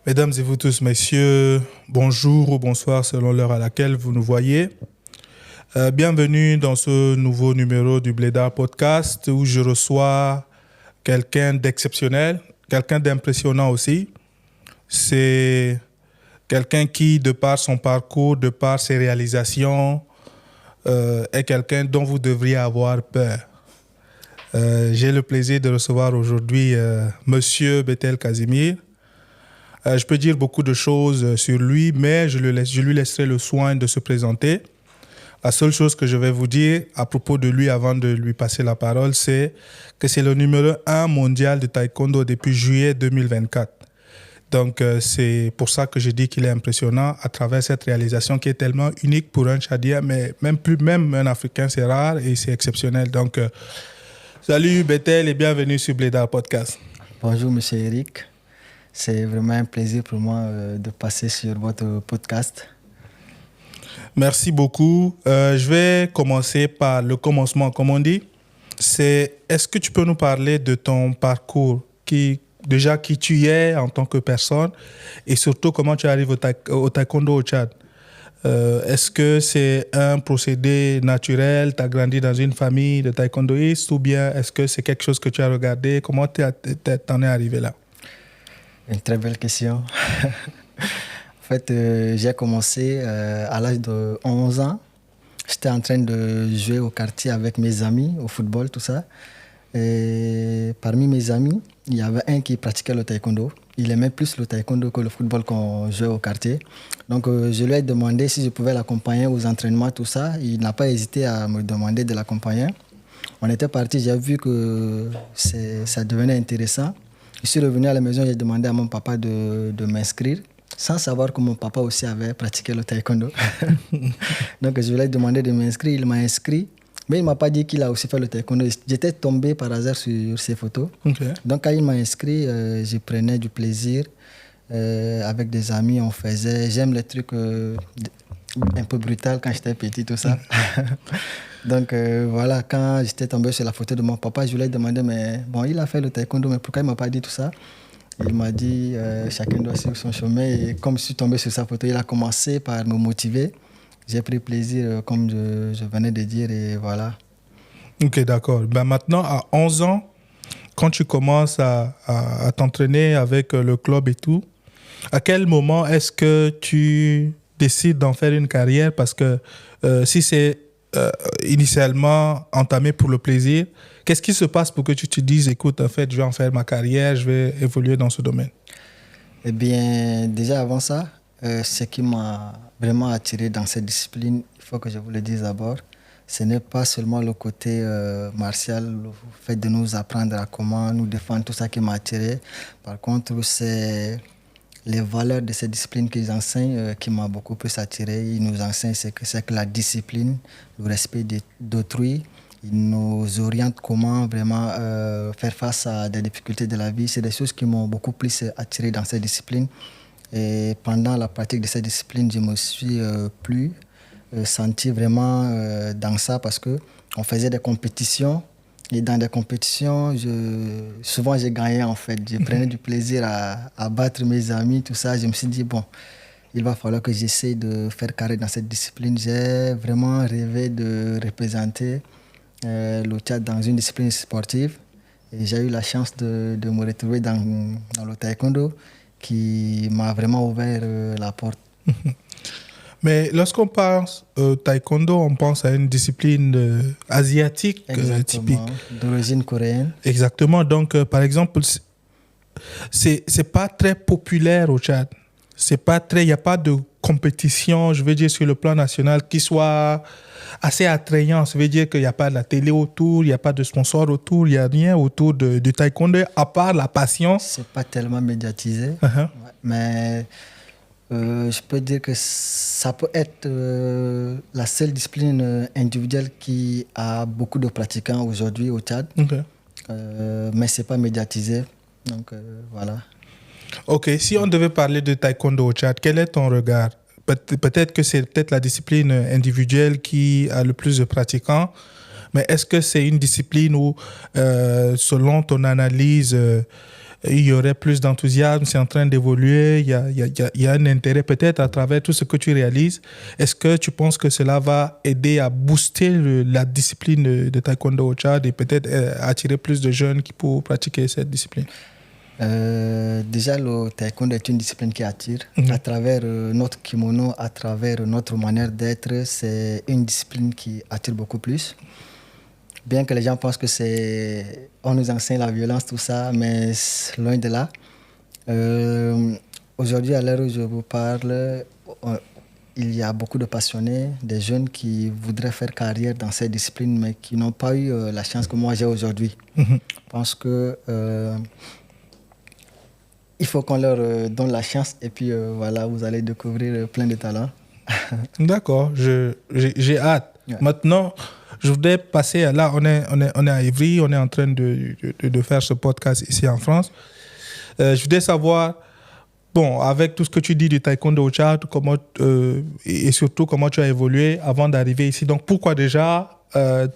Mesdames et vous tous, messieurs, bonjour ou bonsoir selon l'heure à laquelle vous nous voyez. Bienvenue dans ce nouveau numéro du Blédard Podcast où je reçois quelqu'un d'exceptionnel, quelqu'un d'impressionnant aussi. C'est quelqu'un qui, de par son parcours, de par ses réalisations, est quelqu'un dont vous devriez avoir peur. J'ai le plaisir de recevoir aujourd'hui Monsieur Bethel Casimir. Je peux dire beaucoup de choses sur lui, mais je lui laisserai le soin de se présenter. La seule chose que je vais vous dire à propos de lui avant de lui passer la parole, c'est que c'est le numéro 1 mondial de taekwondo depuis juillet 2024. Donc, c'est pour ça que je dis qu'il est impressionnant à travers cette réalisation qui est tellement unique pour un Tchadien, mais même un Africain, c'est rare et c'est exceptionnel. Donc, salut Bethel et bienvenue sur Blédard Podcast. Bonjour, monsieur Eric. C'est vraiment un plaisir pour moi de passer sur votre podcast. Merci beaucoup. Je vais commencer par le commencement, comme on dit. Est-ce que tu peux nous parler de ton parcours, qui tu es en tant que personne et surtout comment tu arrives au taekwondo au Tchad? Est-ce que c'est un procédé naturel? Tu as grandi dans une famille de taekwondoïstes ou bien est-ce que c'est quelque chose que tu as regardé? Comment t'en es arrivé là? Une très belle question. En fait, j'ai commencé à l'âge de 11 ans. J'étais en train de jouer au quartier avec mes amis, au football, tout ça. Et parmi mes amis, il y avait un qui pratiquait le taekwondo. Il aimait plus le taekwondo que le football qu'on jouait au quartier. Donc, je lui ai demandé si je pouvais l'accompagner aux entraînements, tout ça. Il n'a pas hésité à me demander de l'accompagner. On était partis, j'ai vu que ça devenait intéressant. Je suis revenu à la maison, j'ai demandé à mon papa de m'inscrire, sans savoir que mon papa aussi avait pratiqué le taekwondo. Donc, je lui ai demandé de m'inscrire, il m'a inscrit. Mais il ne m'a pas dit qu'il a aussi fait le taekwondo. J'étais tombé par hasard sur ses photos. Okay. Donc, quand il m'a inscrit, je prenais du plaisir. Avec des amis, on faisait... J'aime les trucs un peu brutaux quand j'étais petit, tout ça. Donc, voilà, quand j'étais tombé sur la photo de mon papa, je lui ai demandé, mais bon, il a fait le taekwondo, mais pourquoi il ne m'a pas dit tout ça? Il m'a dit, chacun doit suivre son chemin. Et comme je suis tombé sur sa photo, il a commencé par me motiver. J'ai pris plaisir, comme je venais de dire, et voilà. Ok, d'accord. Ben maintenant, à 11 ans, quand tu commences à t'entraîner avec le club et tout, à quel moment est-ce que tu décides d'en faire une carrière? Parce que si c'est initialement entamé pour le plaisir, qu'est-ce qui se passe pour que tu te dises, écoute, en fait, je vais en faire ma carrière, je vais évoluer dans ce domaine? Eh bien, déjà avant ça, ce qui m'a vraiment attiré dans cette discipline, il faut que je vous le dise d'abord, ce n'est pas seulement le côté martial, le fait de nous apprendre à comment nous défendre, tout ça qui m'a attiré. Par contre, c'est les valeurs de cette discipline qu'ils enseignent qui m'a beaucoup plus attiré. Ils nous enseignent c'est que la discipline, le respect d'autrui. Ils nous orientent comment vraiment faire face à des difficultés de la vie. C'est des choses qui m'ont beaucoup plus attiré dans cette discipline. Et pendant la pratique de cette discipline, je me suis senti vraiment dans ça parce qu'on faisait des compétitions. Et dans des compétitions, souvent j'ai gagné en fait. Je prenais du plaisir à battre mes amis, tout ça. Je me suis dit, bon, il va falloir que j'essaie de faire carré dans cette discipline. J'ai vraiment rêvé de représenter le Tchad dans une discipline sportive. Et j'ai eu la chance de me retrouver dans le taekwondo qui m'a vraiment ouvert la porte. Mais lorsqu'on pense taekwondo, on pense à une discipline asiatique typique. D'origine coréenne. Exactement. Donc, par exemple, c'est pas très populaire au Tchad. Il n'y a pas de compétition, je veux dire, sur le plan national qui soit assez attrayant. Ça veut dire qu'il n'y a pas de la télé autour, il n'y a pas de sponsor autour, il n'y a rien autour du taekwondo, à part la passion. C'est pas tellement médiatisé, mais... je peux dire que ça peut être la seule discipline individuelle qui a beaucoup de pratiquants aujourd'hui au Tchad. Okay. Mais ce n'est pas médiatisé. Donc, voilà. Ok, si on devait parler de taekwondo au Tchad, quel est ton regard? Peut-être que c'est la discipline individuelle qui a le plus de pratiquants, mais est-ce que c'est une discipline où, selon ton analyse, il y aurait plus d'enthousiasme, c'est en train d'évoluer, il y a un intérêt peut-être à travers tout ce que tu réalises. Est-ce que tu penses que cela va aider à booster la discipline de taekwondo au Tchad et peut-être attirer plus de jeunes qui pourront pratiquer cette discipline? Déjà, le taekwondo est une discipline qui attire. À travers notre kimono, à travers notre manière d'être, c'est une discipline qui attire beaucoup plus. Bien que les gens pensent que on nous enseigne la violence, tout ça, mais loin de là. Aujourd'hui, à l'heure où je vous parle, il y a beaucoup de passionnés, des jeunes qui voudraient faire carrière dans cette discipline, mais qui n'ont pas eu la chance que moi j'ai aujourd'hui. Je pense que il faut qu'on leur donne la chance et puis voilà, vous allez découvrir plein de talents. D'accord, j'ai hâte. Ouais. Maintenant, je voudrais passer à là, on est à Ivry, on est en train de faire ce podcast ici en France. Je voudrais savoir, bon, avec tout ce que tu dis du taekwondo au Tchad, comment, et surtout comment tu as évolué avant d'arriver ici. Donc, pourquoi déjà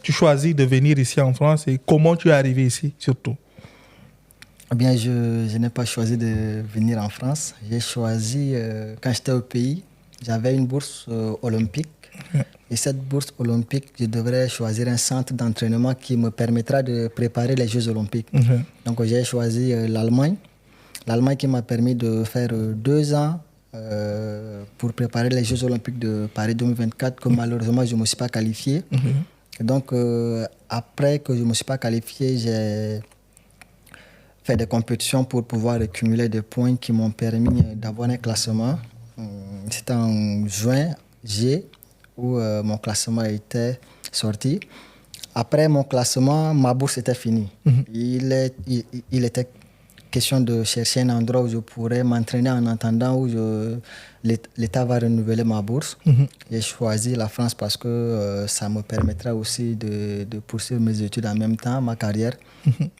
tu choisis de venir ici en France et comment tu es arrivé ici, surtout? Eh bien, je n'ai pas choisi de venir en France. J'ai choisi, quand j'étais au pays, j'avais une bourse olympique. Et cette bourse olympique, je devrais choisir un centre d'entraînement qui me permettra de préparer les Jeux olympiques. Donc, j'ai choisi l'Allemagne. L'Allemagne qui m'a permis de faire 2 ans pour préparer les Jeux olympiques de Paris 2024, que malheureusement, je ne me suis pas qualifié. Et donc, après que je ne me suis pas qualifié, j'ai fait des compétitions pour pouvoir accumuler des points qui m'ont permis d'avoir un classement. C'était en juin, où mon classement était sorti. Après mon classement, ma bourse était finie. Il était question de chercher un endroit où je pourrais m'entraîner en attendant où l'État va renouveler ma bourse. J'ai choisi la France parce que ça me permettra aussi de poursuivre mes études en même temps, ma carrière.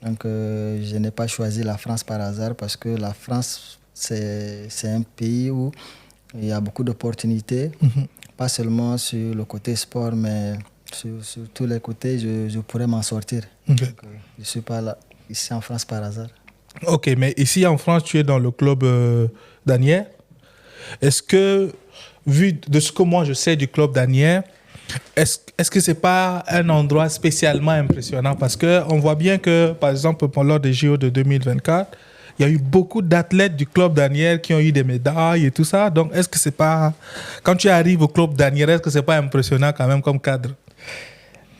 Donc, je n'ai pas choisi la France par hasard parce que la France, c'est un pays où il y a beaucoup d'opportunités, pas seulement sur le côté sport, mais sur tous les côtés, je pourrais m'en sortir. Donc, je ne suis pas là, ici en France par hasard. Ok, mais ici en France, tu es dans le club d'Asnières. Est-ce que, vu de ce que moi je sais du club d'Asnières, est-ce que ce n'est pas un endroit spécialement impressionnant? Parce qu'on voit bien que, par exemple, lors des JO de 2024, il y a eu beaucoup d'athlètes du club d'Asnières qui ont eu des médailles et tout ça. Donc, est-ce que c'est pas... Quand tu arrives au club d'Asnières, est-ce que ce n'est pas impressionnant quand même comme cadre?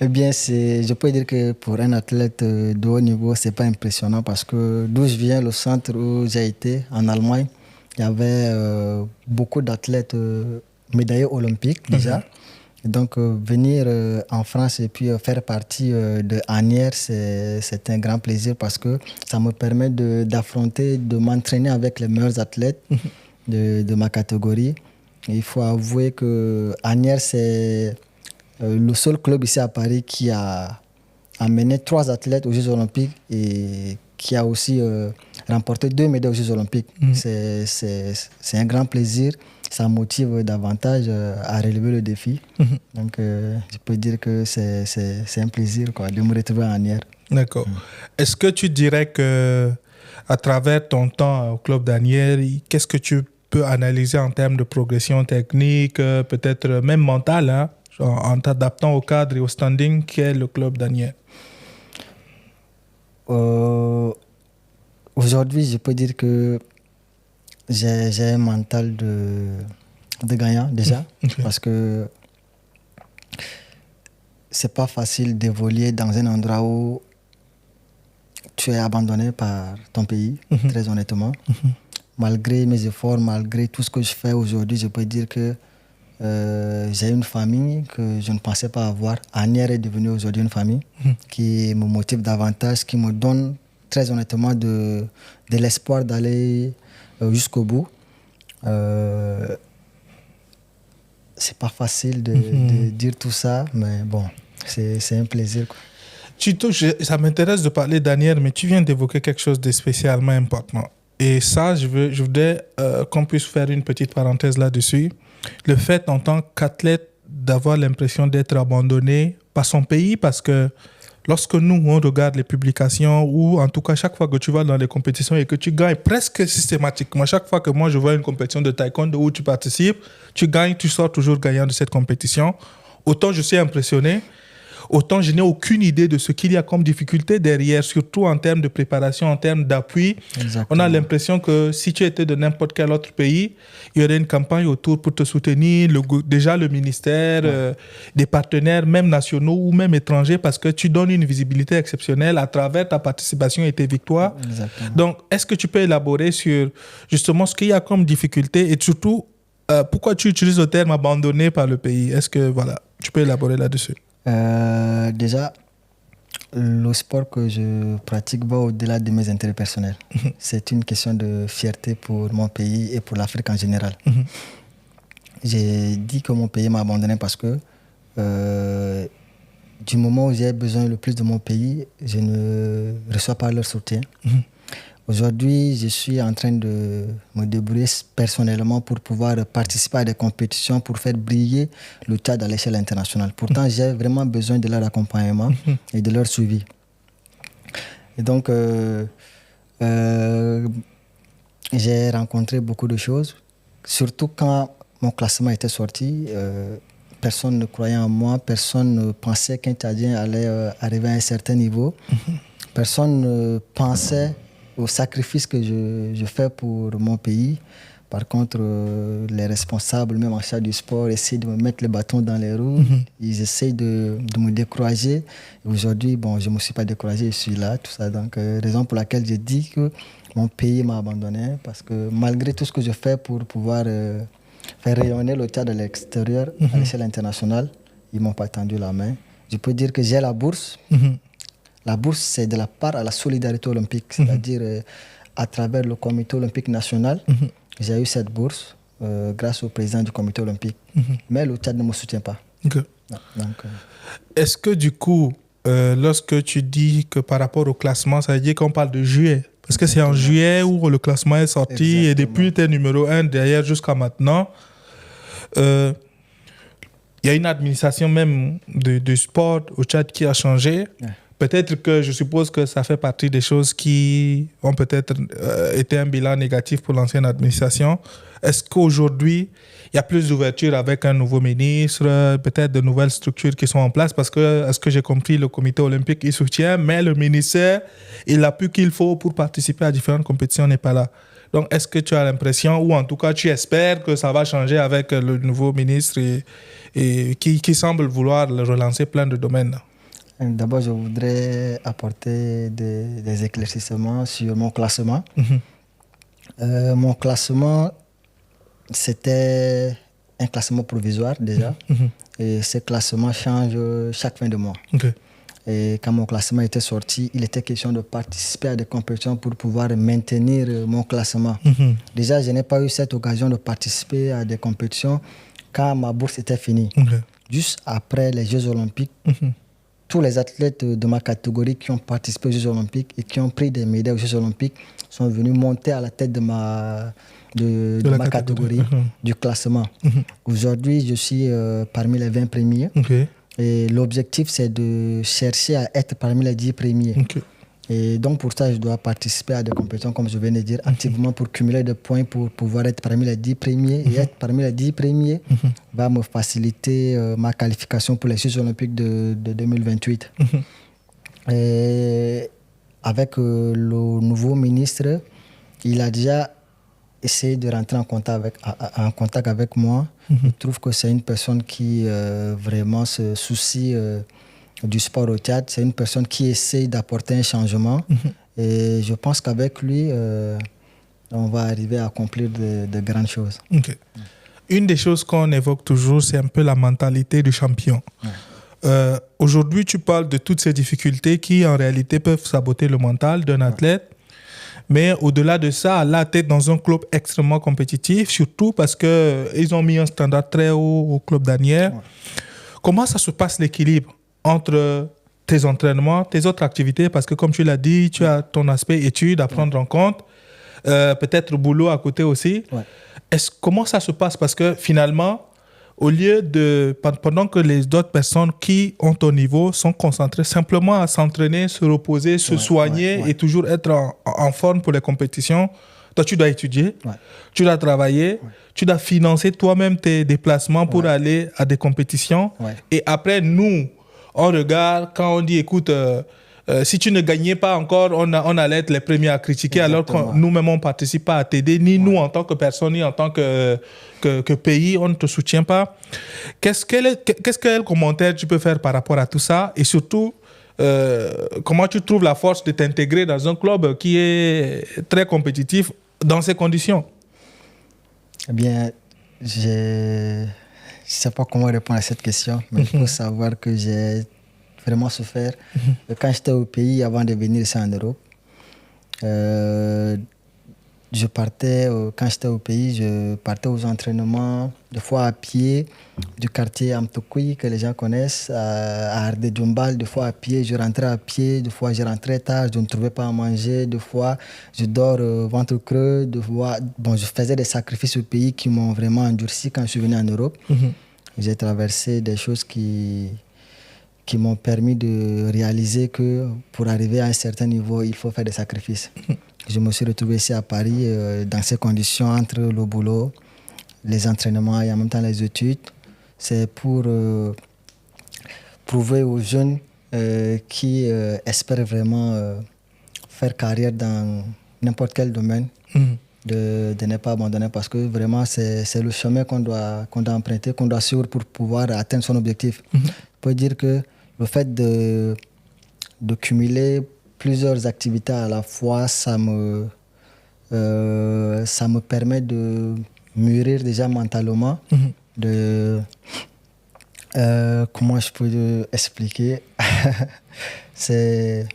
Eh bien, je peux dire que pour un athlète de haut niveau, ce n'est pas impressionnant parce que d'où je viens, le centre où j'ai été, en Allemagne, il y avait beaucoup d'athlètes médaillés olympiques déjà. Et donc, venir en France et puis faire partie de Asnières, c'est un grand plaisir parce que ça me permet d'affronter, de m'entraîner avec les meilleurs athlètes de ma catégorie. Et il faut avouer que Asnières, c'est le seul club ici à Paris qui a amené 3 athlètes aux Jeux olympiques et qui a aussi remporté 2 médailles aux Jeux olympiques. C'est un grand plaisir. Ça motive davantage à relever le défi. Donc, je peux dire que c'est un plaisir de me retrouver en Asnières. D'accord. Est-ce que tu dirais que à travers ton temps au club d'Asnières, qu'est-ce que tu peux analyser en termes de progression technique, peut-être même mentale, hein, en t'adaptant au cadre et au standing qu'est le club d'Asnières? Aujourd'hui, je peux dire que j'ai un mental de gagnant déjà, parce que c'est pas facile d'évoluer dans un endroit où tu es abandonné par ton pays, très honnêtement. Malgré mes efforts, malgré tout ce que je fais aujourd'hui, je peux dire que j'ai une famille que je ne pensais pas avoir. Asnières est devenue aujourd'hui une famille qui me motive davantage, qui me donne très honnêtement de l'espoir d'aller jusqu'au bout. C'est pas facile de dire tout ça, mais bon, c'est un plaisir, quoi. Ça m'intéresse de parler d'Asnières, mais tu viens d'évoquer quelque chose de spécialement important. Et ça, je voudrais qu'on puisse faire une petite parenthèse là-dessus. Le fait, en tant qu'athlète, d'avoir l'impression d'être abandonné par son pays, parce que lorsque nous, on regarde les publications, ou en tout cas, chaque fois que tu vas dans les compétitions et que tu gagnes presque systématiquement, chaque fois que moi je vois une compétition de taekwondo où tu participes, tu gagnes, tu sors toujours gagnant de cette compétition. Autant je suis impressionné, autant je n'ai aucune idée de ce qu'il y a comme difficulté derrière, surtout en termes de préparation, en termes d'appui. Exactement. On a l'impression que si tu étais de n'importe quel autre pays, il y aurait une campagne autour pour te soutenir, déjà le ministère, des partenaires, même nationaux ou même étrangers, parce que tu donnes une visibilité exceptionnelle à travers ta participation et tes victoires. Exactement. Donc, est-ce que tu peux élaborer sur justement ce qu'il y a comme difficulté et surtout, pourquoi tu utilises le terme abandonné par le pays? Est-ce que, voilà, tu peux élaborer là-dessus? Déjà, le sport que je pratique va au-delà de mes intérêts personnels. C'est une question de fierté pour mon pays et pour l'Afrique en général. J'ai dit que mon pays m'a abandonné parce que du moment où j'ai besoin le plus de mon pays, je ne reçois pas leur soutien. Aujourd'hui, je suis en train de me débrouiller personnellement pour pouvoir participer à des compétitions pour faire briller le Tchad à l'échelle internationale. Pourtant, j'ai vraiment besoin de leur accompagnement et de leur suivi. Et donc, j'ai rencontré beaucoup de choses, surtout quand mon classement était sorti. Personne ne croyait en moi, personne ne pensait qu'un Tchadien allait arriver à un certain niveau. Personne ne pensait au sacrifice que je fais pour mon pays. Par contre, les responsables, même en charge du sport, essaient de me mettre le bâton dans les roues. Ils essayent de me décourager. Aujourd'hui, bon, je ne me suis pas découragé, je suis là, tout ça. Donc, raison pour laquelle je dis que mon pays m'a abandonné, parce que malgré tout ce que je fais pour pouvoir faire rayonner le Tchad à l'extérieur, à l'échelle internationale, ils ne m'ont pas tendu la main. Je peux dire que j'ai la bourse. La bourse, c'est de la part à la solidarité olympique, c'est-à-dire à travers le comité olympique national, j'ai eu cette bourse grâce au président du comité olympique. Mais le Tchad ne me soutient pas. Okay. Est-ce que du coup, lorsque tu dis que par rapport au classement, ça veut dire qu'on parle de juillet? Parce que c'est en juillet où le classement est sorti. Exactement. Et depuis tu es numéro 1 derrière jusqu'à maintenant. Il y a une administration même du sport au Tchad qui a changé. Peut-être que je suppose que ça fait partie des choses qui ont peut-être été un bilan négatif pour l'ancienne administration. Est-ce qu'aujourd'hui, il y a plus d'ouverture avec un nouveau ministre, peut-être de nouvelles structures qui sont en place? Parce que, à ce que j'ai compris, le comité olympique, il soutient, mais le ministère, il l'appui qu'il faut pour participer à différentes compétitions n'est pas là. Donc, est-ce que tu as l'impression, ou en tout cas, tu espères que ça va changer avec le nouveau ministre et qui semble vouloir relancer plein de domaines? D'abord, je voudrais apporter des éclaircissements sur mon classement. Mon classement, c'était un classement provisoire déjà. Et ce classement change chaque fin de mois. Et quand mon classement était sorti, il était question de participer à des compétitions pour pouvoir maintenir mon classement. Déjà, je n'ai pas eu cette occasion de participer à des compétitions quand ma bourse était finie. Juste après les Jeux Olympiques, tous les athlètes de ma catégorie qui ont participé aux Jeux Olympiques et qui ont pris des médailles aux Jeux Olympiques sont venus monter à la tête de ma catégorie du classement. Aujourd'hui, je suis parmi les 20 premiers. Et l'objectif, c'est de chercher à être parmi les 10 premiers. Et donc, pour ça, je dois participer à des compétitions, comme je viens de dire, activement pour cumuler des points pour pouvoir être parmi les 10 premiers. Et être parmi les 10 premiers va me faciliter ma qualification pour les Jeux Olympiques de 2028. Et avec le nouveau ministre, il a déjà essayé de rentrer en contact avec moi. Je trouve que c'est une personne qui vraiment se soucie du sport au Tchad. C'est une personne qui essaie d'apporter un changement. Et je pense qu'avec lui, on va arriver à accomplir de grandes choses. Une des choses qu'on évoque toujours, c'est un peu la mentalité du champion. Aujourd'hui, tu parles de toutes ces difficultés qui, en réalité, peuvent saboter le mental d'un athlète. Mais au-delà de ça, là, tu es dans un club extrêmement compétitif, surtout parce qu'ils ont mis un standard très haut au club d'Anières. Comment ça se passe l'équilibre entre tes entraînements, tes autres activités? Parce que comme tu l'as dit, tu as ton aspect études à prendre en compte, peut-être boulot à côté aussi. Comment ça se passe? Parce que finalement, au lieu de, pendant que les autres personnes qui ont ton niveau sont concentrées simplement à s'entraîner, se reposer, se soigner et toujours être en forme pour les compétitions, toi, tu dois étudier, tu dois travailler, tu dois financer toi-même tes déplacements pour aller à des compétitions. Et après, nous, on regarde, quand on dit, écoute, si tu ne gagnais pas encore, on allait être les premiers à critiquer, alors que nous-mêmes, on ne participe pas à t'aider, ni nous en tant que personne, ni en tant que pays, on ne te soutient pas. Quel commentaire tu peux faire par rapport à tout ça? Et surtout, comment tu trouves la force de t'intégrer dans un club qui est très compétitif dans ces conditions? Eh bien, je ne sais pas comment répondre à cette question, mais il faut savoir que j'ai vraiment souffert. Quand j'étais au pays, avant de venir ici en Europe, quand j'étais au pays, je partais aux entraînements, des fois à pied, du quartier Amtokoui, que les gens connaissent, à Ardé Djumbal, des fois à pied, je rentrais à pied, des fois je rentrais tard, je ne trouvais pas à manger, des fois je dors ventre creux, des fois, je faisais des sacrifices au pays qui m'ont vraiment endurci quand je suis venu en Europe. J'ai traversé des choses qui m'ont permis de réaliser que pour arriver à un certain niveau, il faut faire des sacrifices. Je me suis retrouvé ici à Paris dans ces conditions entre le boulot, les entraînements et en même temps les études. C'est pour prouver aux jeunes qui espèrent vraiment faire carrière dans n'importe quel domaine de ne pas abandonner, parce que vraiment c'est le chemin qu'on doit emprunter, qu'on doit suivre pour pouvoir atteindre son objectif. Je peux dire que le fait de cumuler plusieurs activités à la fois, ça me permet de mûrir déjà mentalement, comment je peux expliquer? C'est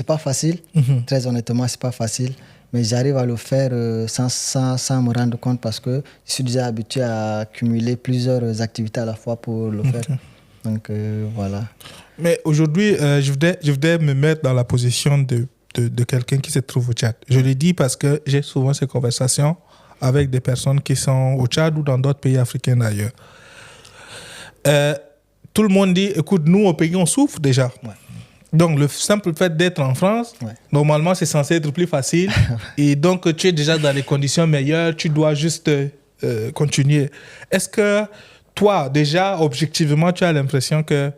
pas facile, très honnêtement, c'est pas facile, mais j'arrive à le faire sans me rendre compte, parce que je suis déjà habitué à cumuler plusieurs activités à la fois pour le faire. Donc voilà. Mais aujourd'hui, je voudrais me mettre dans la position de quelqu'un qui se trouve au Tchad. Je le dis parce que j'ai souvent ces conversations avec des personnes qui sont au Tchad ou dans d'autres pays africains d'ailleurs. Tout le monde dit, écoute, nous au pays, on souffre déjà. Donc, le simple fait d'être en France, normalement, c'est censé être plus facile. Et donc, tu es déjà dans les conditions meilleures, tu dois juste continuer. Est-ce que toi, déjà, objectivement, tu as l'impression que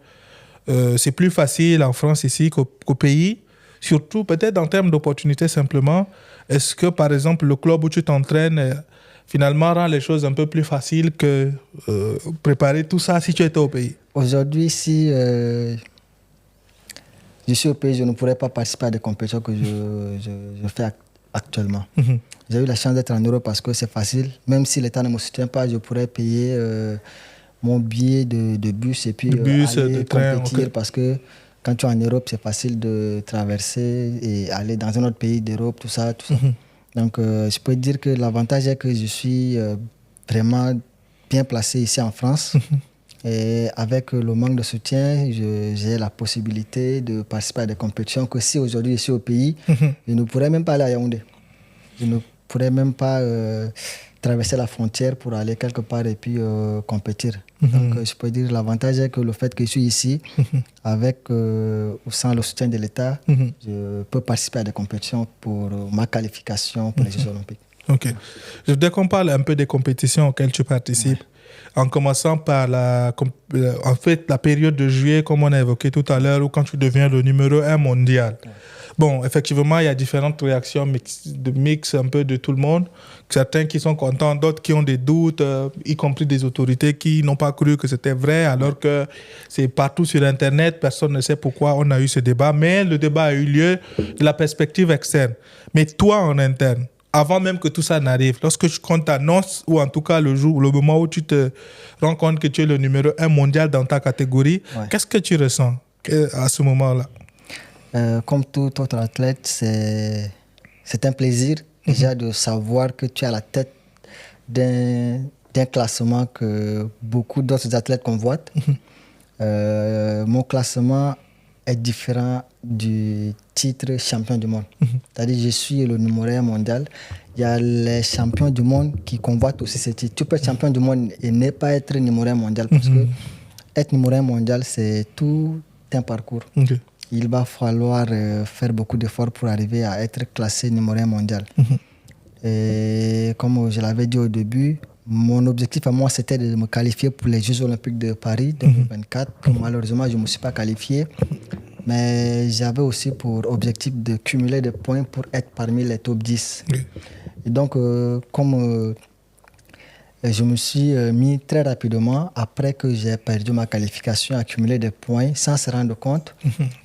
c'est plus facile en France ici qu'au pays, surtout peut-être en termes d'opportunités simplement? Est-ce que, par exemple, le club où tu t'entraînes finalement rend les choses un peu plus faciles que préparer tout ça si tu étais au pays? Aujourd'hui, si je suis au pays, je ne pourrais pas participer à des compétitions que je fais actuellement. J'ai eu la chance d'être en Europe parce que c'est facile. Même si l'État ne me soutient pas, je pourrais payer mon billet de bus et puis aller compétir, parce que quand tu es en Europe, c'est facile de traverser et aller dans un autre pays d'Europe, tout ça. Donc, je peux dire que l'avantage est que je suis vraiment bien placé ici en France. Et avec le manque de soutien, j'ai la possibilité de participer à des compétitions que si aujourd'hui je suis au pays, je ne pourrais même pas aller à Yaoundé. Je ne pourrais même pas traverser la frontière pour aller quelque part et puis compétir. Donc, je peux dire l'avantage est que le fait que je suis ici, avec ou sans le soutien de l'État, je peux participer à des compétitions pour ma qualification pour les Jeux Olympiques. Ok. Je voudrais qu'on parle un peu des compétitions auxquelles tu participes. En commençant par la période de juillet, comme on a évoqué tout à l'heure, où quand tu deviens le numéro 1 mondial. Bon, effectivement, il y a différentes réactions mix un peu de tout le monde. Certains qui sont contents, d'autres qui ont des doutes, y compris des autorités qui n'ont pas cru que c'était vrai, alors que c'est partout sur Internet, personne ne sait pourquoi on a eu ce débat. Mais le débat a eu lieu de la perspective externe. Mais toi, en interne, avant même que tout ça n'arrive, lorsque qu'on t'annonce, ou en tout cas le moment où tu te rends compte que tu es le numéro 1 mondial dans ta catégorie, qu'est-ce que tu ressens à ce moment-là? Comme tout autre athlète, c'est un plaisir déjà de savoir que tu es à la tête d'un classement que beaucoup d'autres athlètes convoitent. Mon classement est différent du titre champion du monde. C'est-à-dire que je suis le numéro 1 mondial il y a les champions du monde qui convoitent aussi ce titre. Tu peux être champion du monde et ne pas être numéro 1 mondial parce que être numéro 1 mondial, c'est tout un parcours. Okay. Il va falloir faire beaucoup d'efforts pour arriver à être classé numéro 1 mondial. Et comme je l'avais dit au début, mon objectif à moi, c'était de me qualifier pour les Jeux Olympiques de Paris 2024. Malheureusement, je ne me suis pas qualifié. Mais j'avais aussi pour objectif de cumuler des points pour être parmi les top 10. Et donc, comme je me suis mis très rapidement, après que j'ai perdu ma qualification, à cumuler des points sans se rendre compte,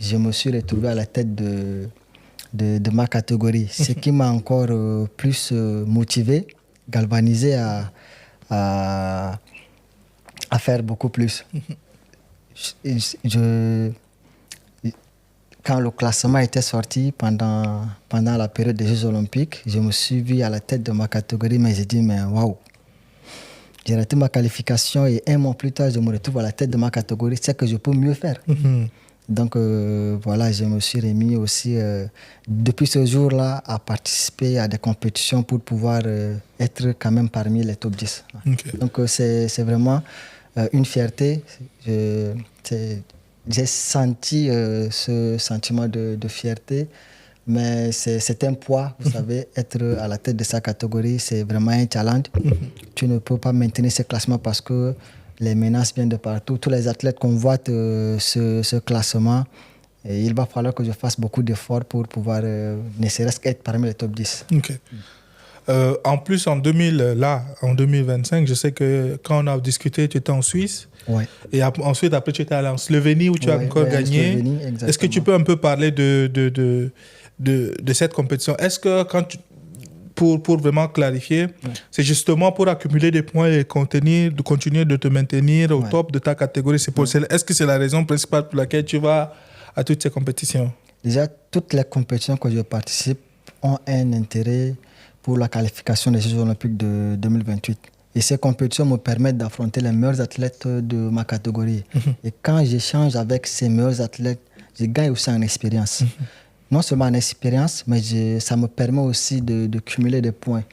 je me suis retrouvé à la tête de ma catégorie. Ce qui m'a encore plus motivé, galvanisé à faire beaucoup plus. Quand le classement était sorti pendant la période des Jeux Olympiques, je me suis vu à la tête de ma catégorie, mais j'ai dit, mais waouh! J'ai raté ma qualification et un mois plus tard, je me retrouve à la tête de ma catégorie. C'est que je peux mieux faire. Donc voilà, je me suis remis aussi, depuis ce jour-là, à participer à des compétitions pour pouvoir être quand même parmi les top 10. Okay. Donc c'est vraiment une fierté. J'ai senti ce sentiment de fierté, mais c'est un poids, vous savez, être à la tête de sa catégorie, c'est vraiment un challenge. Tu ne peux pas maintenir ce classement parce que les menaces viennent de partout. Tous les athlètes convoitent ce classement. Et il va falloir que je fasse beaucoup d'efforts pour pouvoir ne serait-ce qu'être parmi les top 10. Okay. En plus, en 2025, je sais que quand on a discuté, tu étais en Suisse. Ouais. Et ensuite, après, tu étais allé en Slovénie où tu as encore gagné. Est-ce que tu peux un peu parler de cette compétition? Est-ce que pour vraiment clarifier, c'est justement pour accumuler des points et de continuer de te maintenir au top de ta catégorie. Est-ce que c'est la raison principale pour laquelle tu vas à toutes ces compétitions? Déjà, toutes les compétitions que je participe ont un intérêt pour la qualification des Jeux Olympiques de 2028. Et ces compétitions me permettent d'affronter les meilleurs athlètes de ma catégorie. Et quand j'échange avec ces meilleurs athlètes, je gagne aussi en expérience. Non seulement en expérience, mais ça me permet aussi de cumuler des points.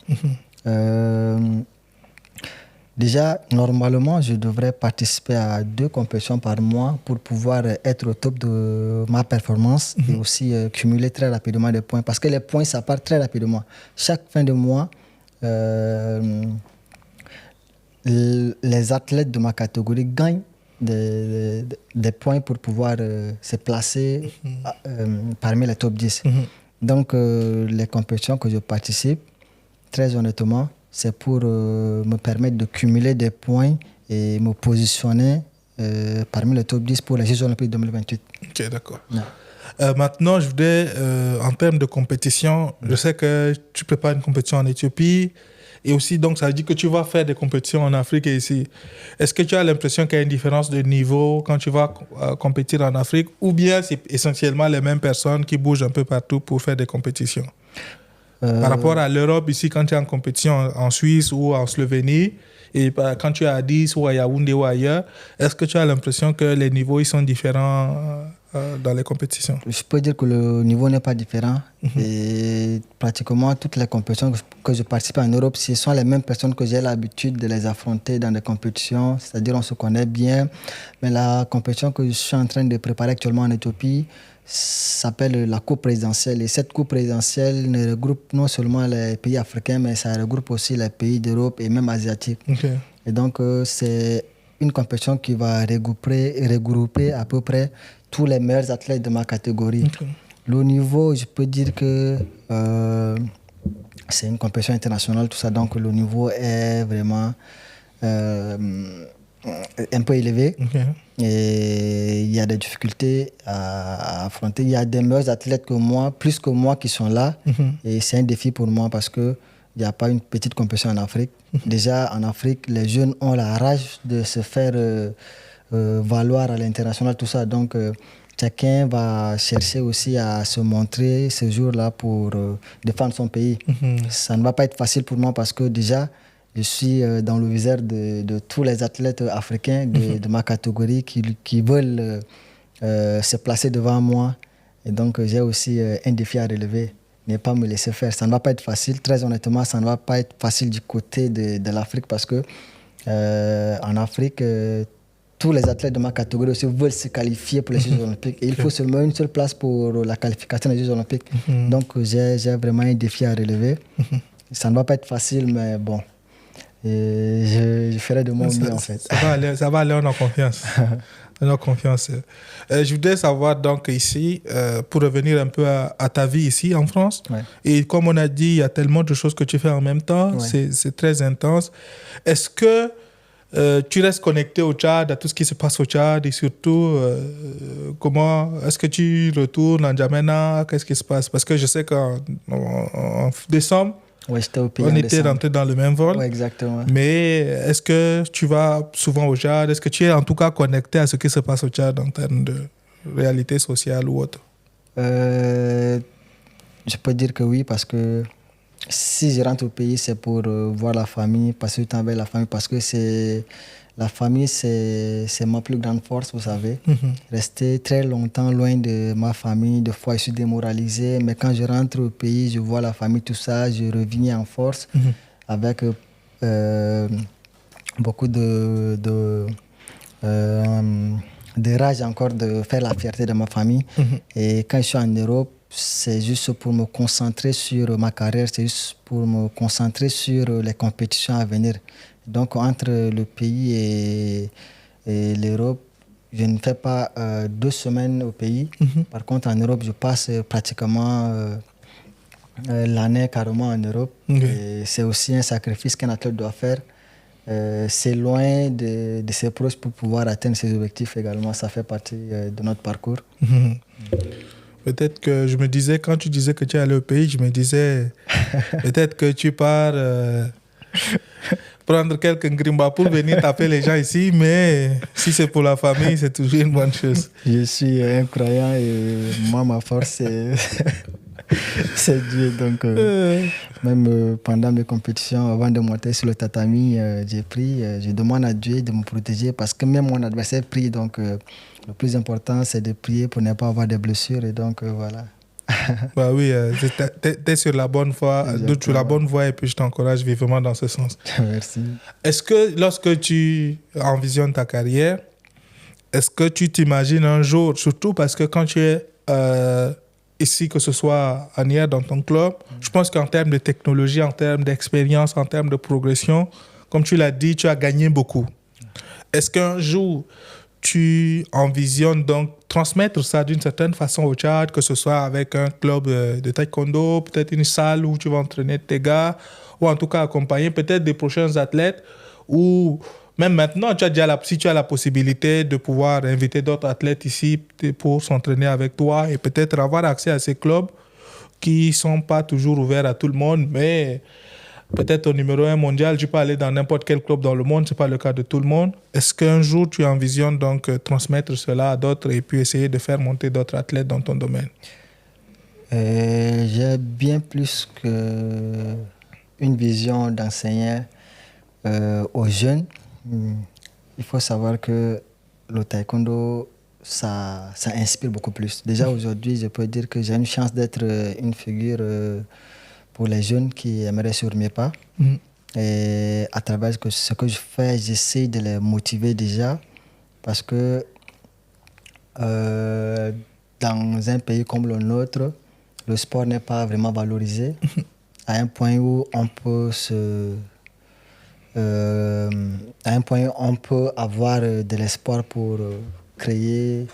Déjà, normalement, je devrais participer à 2 compétitions par mois pour pouvoir être au top de ma performance et aussi cumuler très rapidement des points. Parce que les points, ça part très rapidement. Chaque fin de mois, les athlètes de ma catégorie gagnent des points pour pouvoir se placer parmi les top 10. Donc, les compétitions que je participe, très honnêtement, c'est pour me permettre de cumuler des points et me positionner parmi les top 10 pour les Jeux Olympiques 2028. Ok, d'accord. Maintenant, je voudrais, en termes de compétition, je sais que tu prépares une compétition en Éthiopie et aussi, donc, ça veut dire que tu vas faire des compétitions en Afrique et ici. Est-ce que tu as l'impression qu'il y a une différence de niveau quand tu vas compétir en Afrique ou bien c'est essentiellement les mêmes personnes qui bougent un peu partout pour faire des compétitions? Par rapport à l'Europe, ici, quand tu es en compétition en Suisse ou en Slovénie, et quand tu es à Addis ou à Yaoundé ou ailleurs, est-ce que tu as l'impression que les niveaux ils sont différents dans les compétitions? Je peux dire que le niveau n'est pas différent. Et pratiquement toutes les compétitions que je participe en Europe, ce sont les mêmes personnes que j'ai l'habitude de les affronter dans des compétitions. C'est-à-dire on se connaît bien. Mais la compétition que je suis en train de préparer actuellement en Éthiopie s'appelle la Coupe présidentielle. Et cette Coupe présidentielle ne regroupe non seulement les pays africains, mais ça regroupe aussi les pays d'Europe et même asiatiques. Okay. Et donc, c'est une compétition qui va regrouper à peu près tous les meilleurs athlètes de ma catégorie. Okay. Le niveau, je peux dire que c'est une compétition internationale, tout ça. Donc, le niveau est vraiment un peu élevé. Okay. Et il y a des difficultés à affronter. Il y a des meilleurs athlètes que moi, plus que moi, qui sont là. Et c'est un défi pour moi parce qu'il n'y a pas une petite compétition en Afrique. Déjà, en Afrique, les jeunes ont la rage de se faire valoir à l'international, tout ça. Donc, chacun va chercher aussi à se montrer ce jour-là pour défendre son pays. Ça ne va pas être facile pour moi parce que déjà, je suis dans le viseur de tous les athlètes africains de ma catégorie qui veulent se placer devant moi. Et donc, j'ai aussi un défi à relever. ne pas me laisser faire. Ça ne va pas être facile. Très honnêtement, ça ne va pas être facile du côté de l'Afrique parce que en Afrique, tous les athlètes de ma catégorie aussi veulent se qualifier pour les Jeux Olympiques. Et il faut seulement une seule place pour la qualification des Jeux Olympiques. Donc, j'ai vraiment un défi à relever. Ça ne va pas être facile, mais bon, je ferai de mon mieux en fait. Ça va aller, on a confiance. On a confiance. Je voudrais savoir donc ici, pour revenir un peu à ta vie ici en France, et comme on a dit, il y a tellement de choses que tu fais en même temps, c'est très intense. Est-ce que tu restes connecté au Tchad, à tout ce qui se passe au Tchad et surtout, est-ce que tu retournes en N'Djamena? Qu'est-ce qui se passe? Parce que je sais qu'en décembre, j'étais au pays on était rentrés dans le même vol. Exactement. Mais est-ce que tu vas souvent au Tchad? Est-ce que tu es en tout cas connecté à ce qui se passe au Tchad en termes de réalité sociale ou autre? Je peux dire que oui, parce que si je rentre au pays, c'est pour voir la famille, passer du temps avec la famille, parce que la famille, c'est ma plus grande force, vous savez. Rester très longtemps loin de ma famille, des fois je suis démoralisé, mais quand je rentre au pays, je vois la famille, tout ça, je reviens en force avec beaucoup de rage encore de faire la fierté de ma famille. Et quand je suis en Europe, c'est juste pour me concentrer sur ma carrière, c'est juste pour me concentrer sur les compétitions à venir. Donc, entre le pays et l'Europe, je ne fais pas 2 semaines au pays. Par contre, en Europe, je passe pratiquement l'année carrément en Europe. Et c'est aussi un sacrifice qu'un athlète doit faire. C'est loin de ses proches pour pouvoir atteindre ses objectifs également. Ça fait partie de notre parcours. Peut-être que je me disais, quand tu disais que tu es allé au pays, je me disais, peut-être que tu pars prendre quelques ngrimba pour venir taper les gens ici, mais si c'est pour la famille, c'est toujours une bonne chose. Je suis un croyant et moi, ma force, c'est Dieu. Donc, même pendant mes compétitions, avant de monter sur le tatami, j'ai pris, je demande à Dieu de me protéger parce que même mon adversaire prie. Donc, le plus important, c'est de prier pour ne pas avoir de blessures. Et donc, voilà. Bah oui, tu es sur la bonne voie, sur la bonne voie et puis je t'encourage vivement dans ce sens. Merci. Est-ce que lorsque tu envisionnes ta carrière, est-ce que tu t'imagines un jour, surtout parce que quand tu es ici, que ce soit en hier dans ton club, je pense qu'en termes de technologie, en termes d'expérience, en termes de progression, comme tu l'as dit, tu as gagné beaucoup. Est-ce qu'un jour, tu envisionnes donc transmettre ça d'une certaine façon au Tchad, que ce soit avec un club de taekwondo, peut-être une salle où tu vas entraîner tes gars, ou en tout cas accompagner peut-être des prochains athlètes, ou même maintenant, si tu as la possibilité de pouvoir inviter d'autres athlètes ici pour s'entraîner avec toi et peut-être avoir accès à ces clubs qui ne sont pas toujours ouverts à tout le monde, mais peut-être au numéro 1 mondial, tu peux aller dans n'importe quel club dans le monde, ce n'est pas le cas de tout le monde. Est-ce qu'un jour, tu envisionnes donc transmettre cela à d'autres et puis essayer de faire monter d'autres athlètes dans ton domaine? J'ai bien plus qu'une vision d'enseigner aux jeunes. Il faut savoir que le taekwondo, ça inspire beaucoup plus. Déjà aujourd'hui, je peux dire que j'ai une chance d'être une figure pour les jeunes qui aimeraient suivre mes pas. Et à travers ce que je fais, j'essaie de les motiver déjà parce que dans un pays comme le nôtre, le sport n'est pas vraiment valorisé à un point où on peut avoir de l'espoir pour créer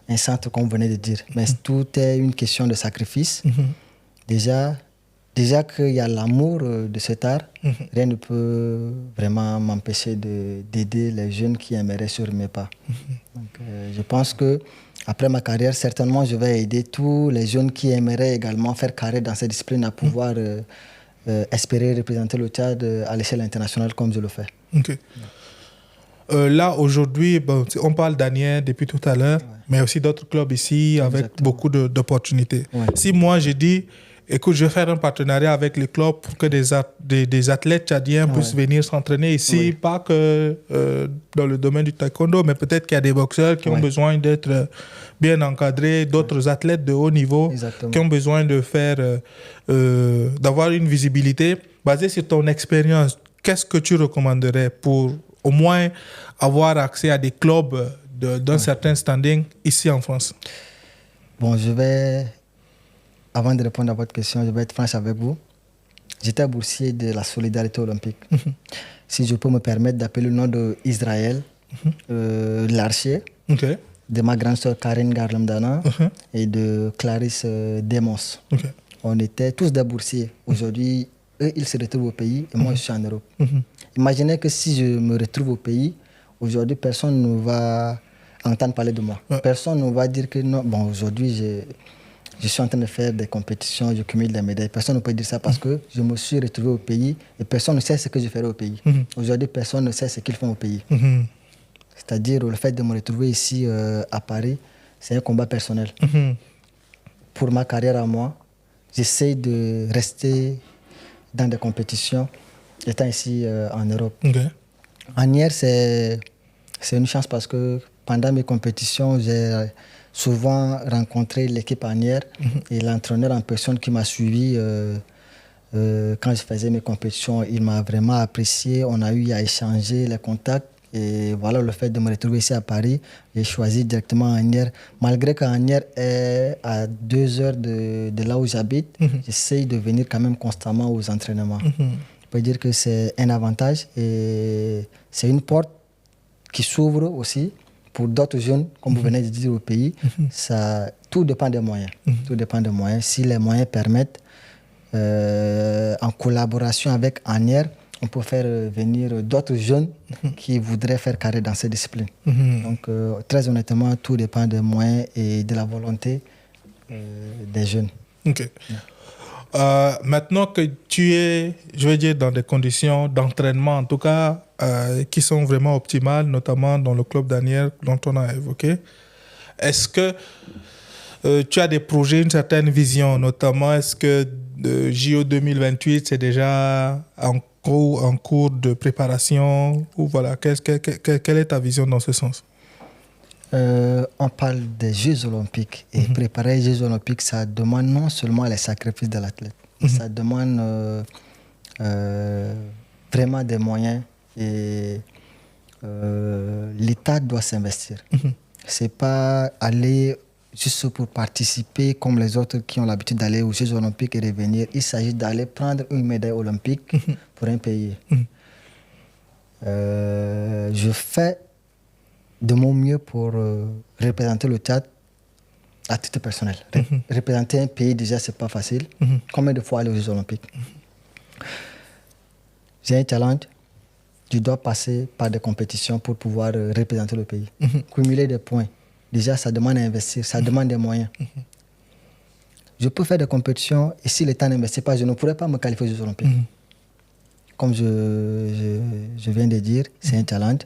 un centre, comme vous venez de dire. Mais tout est une question de sacrifice. Déjà qu'il y a l'amour de cet art, rien ne peut vraiment m'empêcher d'aider les jeunes qui aimeraient suivre mes pas. Donc, je pense que après ma carrière, certainement, je vais aider tous les jeunes qui aimeraient également faire carrière dans cette discipline à pouvoir espérer représenter le Tchad à l'échelle internationale comme je le fais. Okay. Là, aujourd'hui, on parle d'Anières depuis tout à l'heure, mais aussi d'autres clubs ici avec beaucoup d'opportunités. Si moi, je dis, écoute, je vais faire un partenariat avec les clubs pour que des athlètes tchadiens puissent venir s'entraîner ici, pas que dans le domaine du taekwondo, mais peut-être qu'il y a des boxeurs qui ont besoin d'être bien encadrés, d'autres athlètes de haut niveau qui ont besoin de faire, d'avoir une visibilité. Basée sur ton expérience, qu'est-ce que tu recommanderais pour au moins avoir accès à des clubs d'un certain standing ici en France? Bon, avant de répondre à votre question, je vais être franche avec vous. J'étais boursier de la solidarité olympique. Si je peux me permettre d'appeler le nom d'Israël, Larcher, de ma grande sœur Karine Garlamdana et de Clarisse Demos. On était tous des boursiers. Aujourd'hui, eux, ils se retrouvent au pays et moi, je suis en Europe. Imaginez que si je me retrouve au pays, aujourd'hui, personne ne va entendre parler de moi. Personne ne va dire que non. Bon, aujourd'hui, je suis en train de faire des compétitions, je cumule des médailles. Personne ne peut dire ça parce que je me suis retrouvé au pays et personne ne sait ce que je ferai au pays. Aujourd'hui, personne ne sait ce qu'ils font au pays. C'est-à-dire, le fait de me retrouver ici à Paris, c'est un combat personnel. Pour ma carrière à moi, j'essaie de rester dans des compétitions étant ici en Europe. Asnières, c'est une chance parce que pendant mes compétitions, j'ai souvent rencontré l'équipe Asnières et l'entraîneur en personne qui m'a suivi quand je faisais mes compétitions. Il m'a vraiment apprécié. On a eu à échanger les contacts. Et voilà, le fait de me retrouver ici à Paris, j'ai choisi directement Asnières. Malgré qu'Asnières est à 2 heures de là où j'habite, j'essaye de venir quand même constamment aux entraînements. Je peux dire que c'est un avantage et c'est une porte qui s'ouvre aussi pour d'autres jeunes, comme vous venez de dire, au pays. Tout dépend des moyens. Tout dépend des moyens. Si les moyens permettent, en collaboration avec Asnières, on peut faire venir d'autres jeunes qui voudraient faire carrière dans ces disciplines. Donc, très honnêtement, tout dépend des moyens et de la volonté des jeunes. Maintenant que tu es, je vais dire, dans des conditions d'entraînement, en tout cas, qui sont vraiment optimales, notamment dans le club d'Asnières dont on a évoqué, est-ce que tu as des projets, une certaine vision, notamment, est-ce que JO 2028, c'est déjà en cours de préparation ou voilà, quelle est ta vision dans ce sens? On parle des Jeux Olympiques et préparer les Jeux Olympiques, ça demande non seulement les sacrifices de l'athlète, ça demande vraiment des moyens et l'État doit s'investir. C'est pas aller juste pour participer comme les autres qui ont l'habitude d'aller aux Jeux Olympiques et revenir. Il s'agit d'aller prendre une médaille olympique pour un pays. Je fais de mon mieux pour représenter le Tchad à titre personnel. Représenter un pays, déjà, c'est pas facile. Combien de fois aller aux Jeux Olympiques? J'ai un challenge. Je dois passer par des compétitions pour pouvoir représenter le pays. Cumuler des points. Déjà, ça demande à investir, ça demande des moyens. Je peux faire des compétitions et si l'État n'investit pas, je ne pourrais pas me qualifier aux Jeux Olympiques. Comme je viens de dire, c'est un challenge.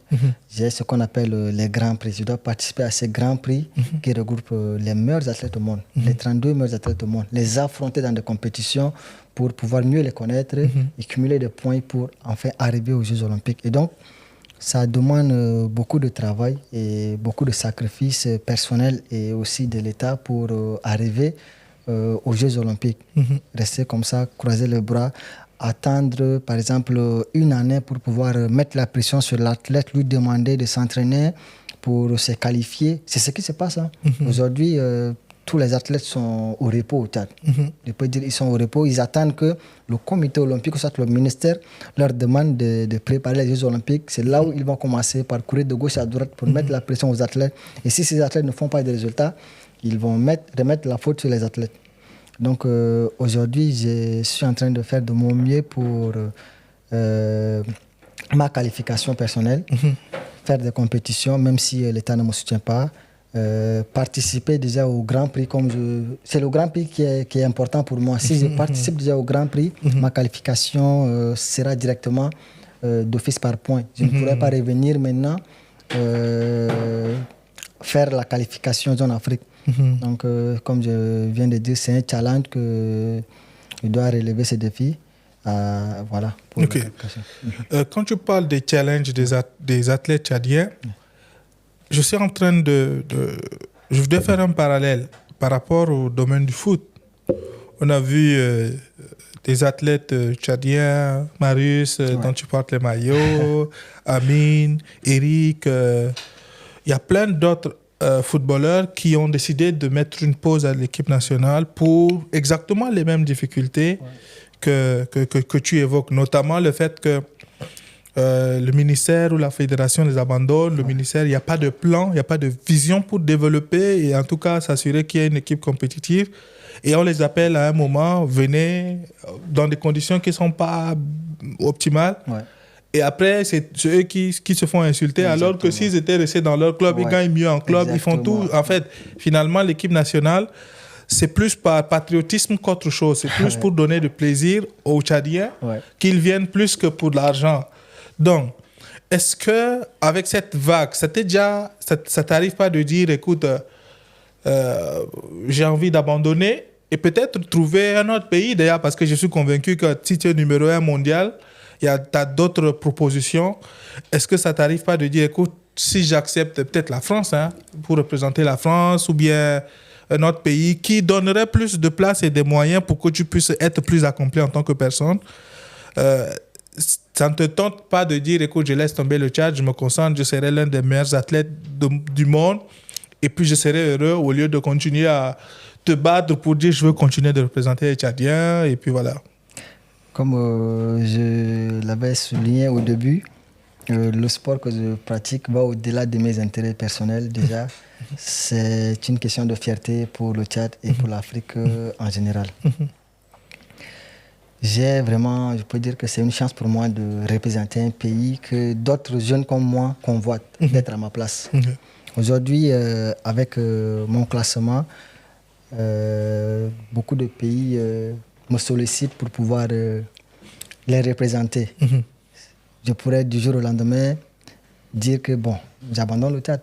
J'ai ce qu'on appelle les grands prix. Je dois participer à ces grands prix qui regroupent les meilleurs athlètes au monde, les 32 meilleurs athlètes au monde, les affronter dans des compétitions pour pouvoir mieux les connaître et cumuler des points pour enfin arriver aux Jeux Olympiques. Et donc, ça demande beaucoup de travail et beaucoup de sacrifices personnels et aussi de l'État pour arriver aux Jeux Olympiques. Rester comme ça, croiser les bras, attendre par exemple une année pour pouvoir mettre la pression sur l'athlète, lui demander de s'entraîner pour se qualifier. C'est ce qui se passe. Aujourd'hui, tous les athlètes sont au repos au Tchad. Je peux dire ils sont au repos. Ils attendent que le comité olympique, ou soit le ministère, leur demande de préparer les Jeux olympiques. C'est là où ils vont commencer par courir de gauche à droite pour mettre la pression aux athlètes. Et si ces athlètes ne font pas de résultats, ils vont remettre la faute sur les athlètes. Donc aujourd'hui, je suis en train de faire de mon mieux pour ma qualification personnelle, faire des compétitions, même si l'État ne me soutient pas. Participer déjà au Grand Prix c'est le Grand Prix qui est important pour moi. Si je participe déjà au Grand Prix, ma qualification sera directement d'office par point. Je ne pourrai pas revenir maintenant faire la qualification zone Afrique. Donc, comme je viens de dire, c'est un challenge que je dois relever ces défis. Voilà. Pour Ok. Quand tu parles des challenges des athlètes tchadiens, je suis en train je voudrais faire un parallèle par rapport au domaine du foot. On a vu des athlètes tchadiens, Marius, dont tu portes les maillots, Amine, Eric. Il y a plein d'autres footballeurs qui ont décidé de mettre une pause à l'équipe nationale pour exactement les mêmes difficultés que tu évoques, notamment le fait que le ministère ou la fédération les abandonne. Le ministère, il n'y a pas de plan, il n'y a pas de vision pour développer et en tout cas s'assurer qu'il y ait une équipe compétitive. Et on les appelle à un moment, venez, dans des conditions qui ne sont pas optimales. Ouais. Et après, c'est eux qui se font insulter. Exactement. Alors que s'ils étaient restés dans leur club, ils gagnent mieux en club, ils font tout. En fait, finalement, l'équipe nationale, c'est plus par patriotisme qu'autre chose. C'est plus pour donner du plaisir aux Tchadiens qu'ils viennent plus que pour de l'argent. Donc, est-ce qu'avec cette vague, ça t'arrive pas de dire, écoute, j'ai envie d'abandonner et peut-être trouver un autre pays d'ailleurs, parce que je suis convaincu que si tu es numéro 1 mondial, tu as d'autres propositions. Est-ce que ça t'arrive pas de dire, écoute, si j'accepte peut-être la France, pour représenter la France, ou bien un autre pays qui donnerait plus de place et des moyens pour que tu puisses être plus accompli en tant que personne, ça ne te tente pas de dire, écoute, je laisse tomber le Tchad, je me concentre, je serai l'un des meilleurs athlètes du monde, et puis je serai heureux au lieu de continuer à te battre pour dire je veux continuer de représenter les Tchadiens, et puis voilà. Comme je l'avais souligné au début, le sport que je pratique va au-delà de mes intérêts personnels déjà. C'est une question de fierté pour le Tchad et pour l'Afrique en général. J'ai vraiment, je peux dire que c'est une chance pour moi de représenter un pays que d'autres jeunes comme moi convoitent d'être à ma place. Aujourd'hui, avec mon classement, beaucoup de pays me sollicitent pour pouvoir les représenter. Je pourrais du jour au lendemain dire que bon, j'abandonne le Tchad.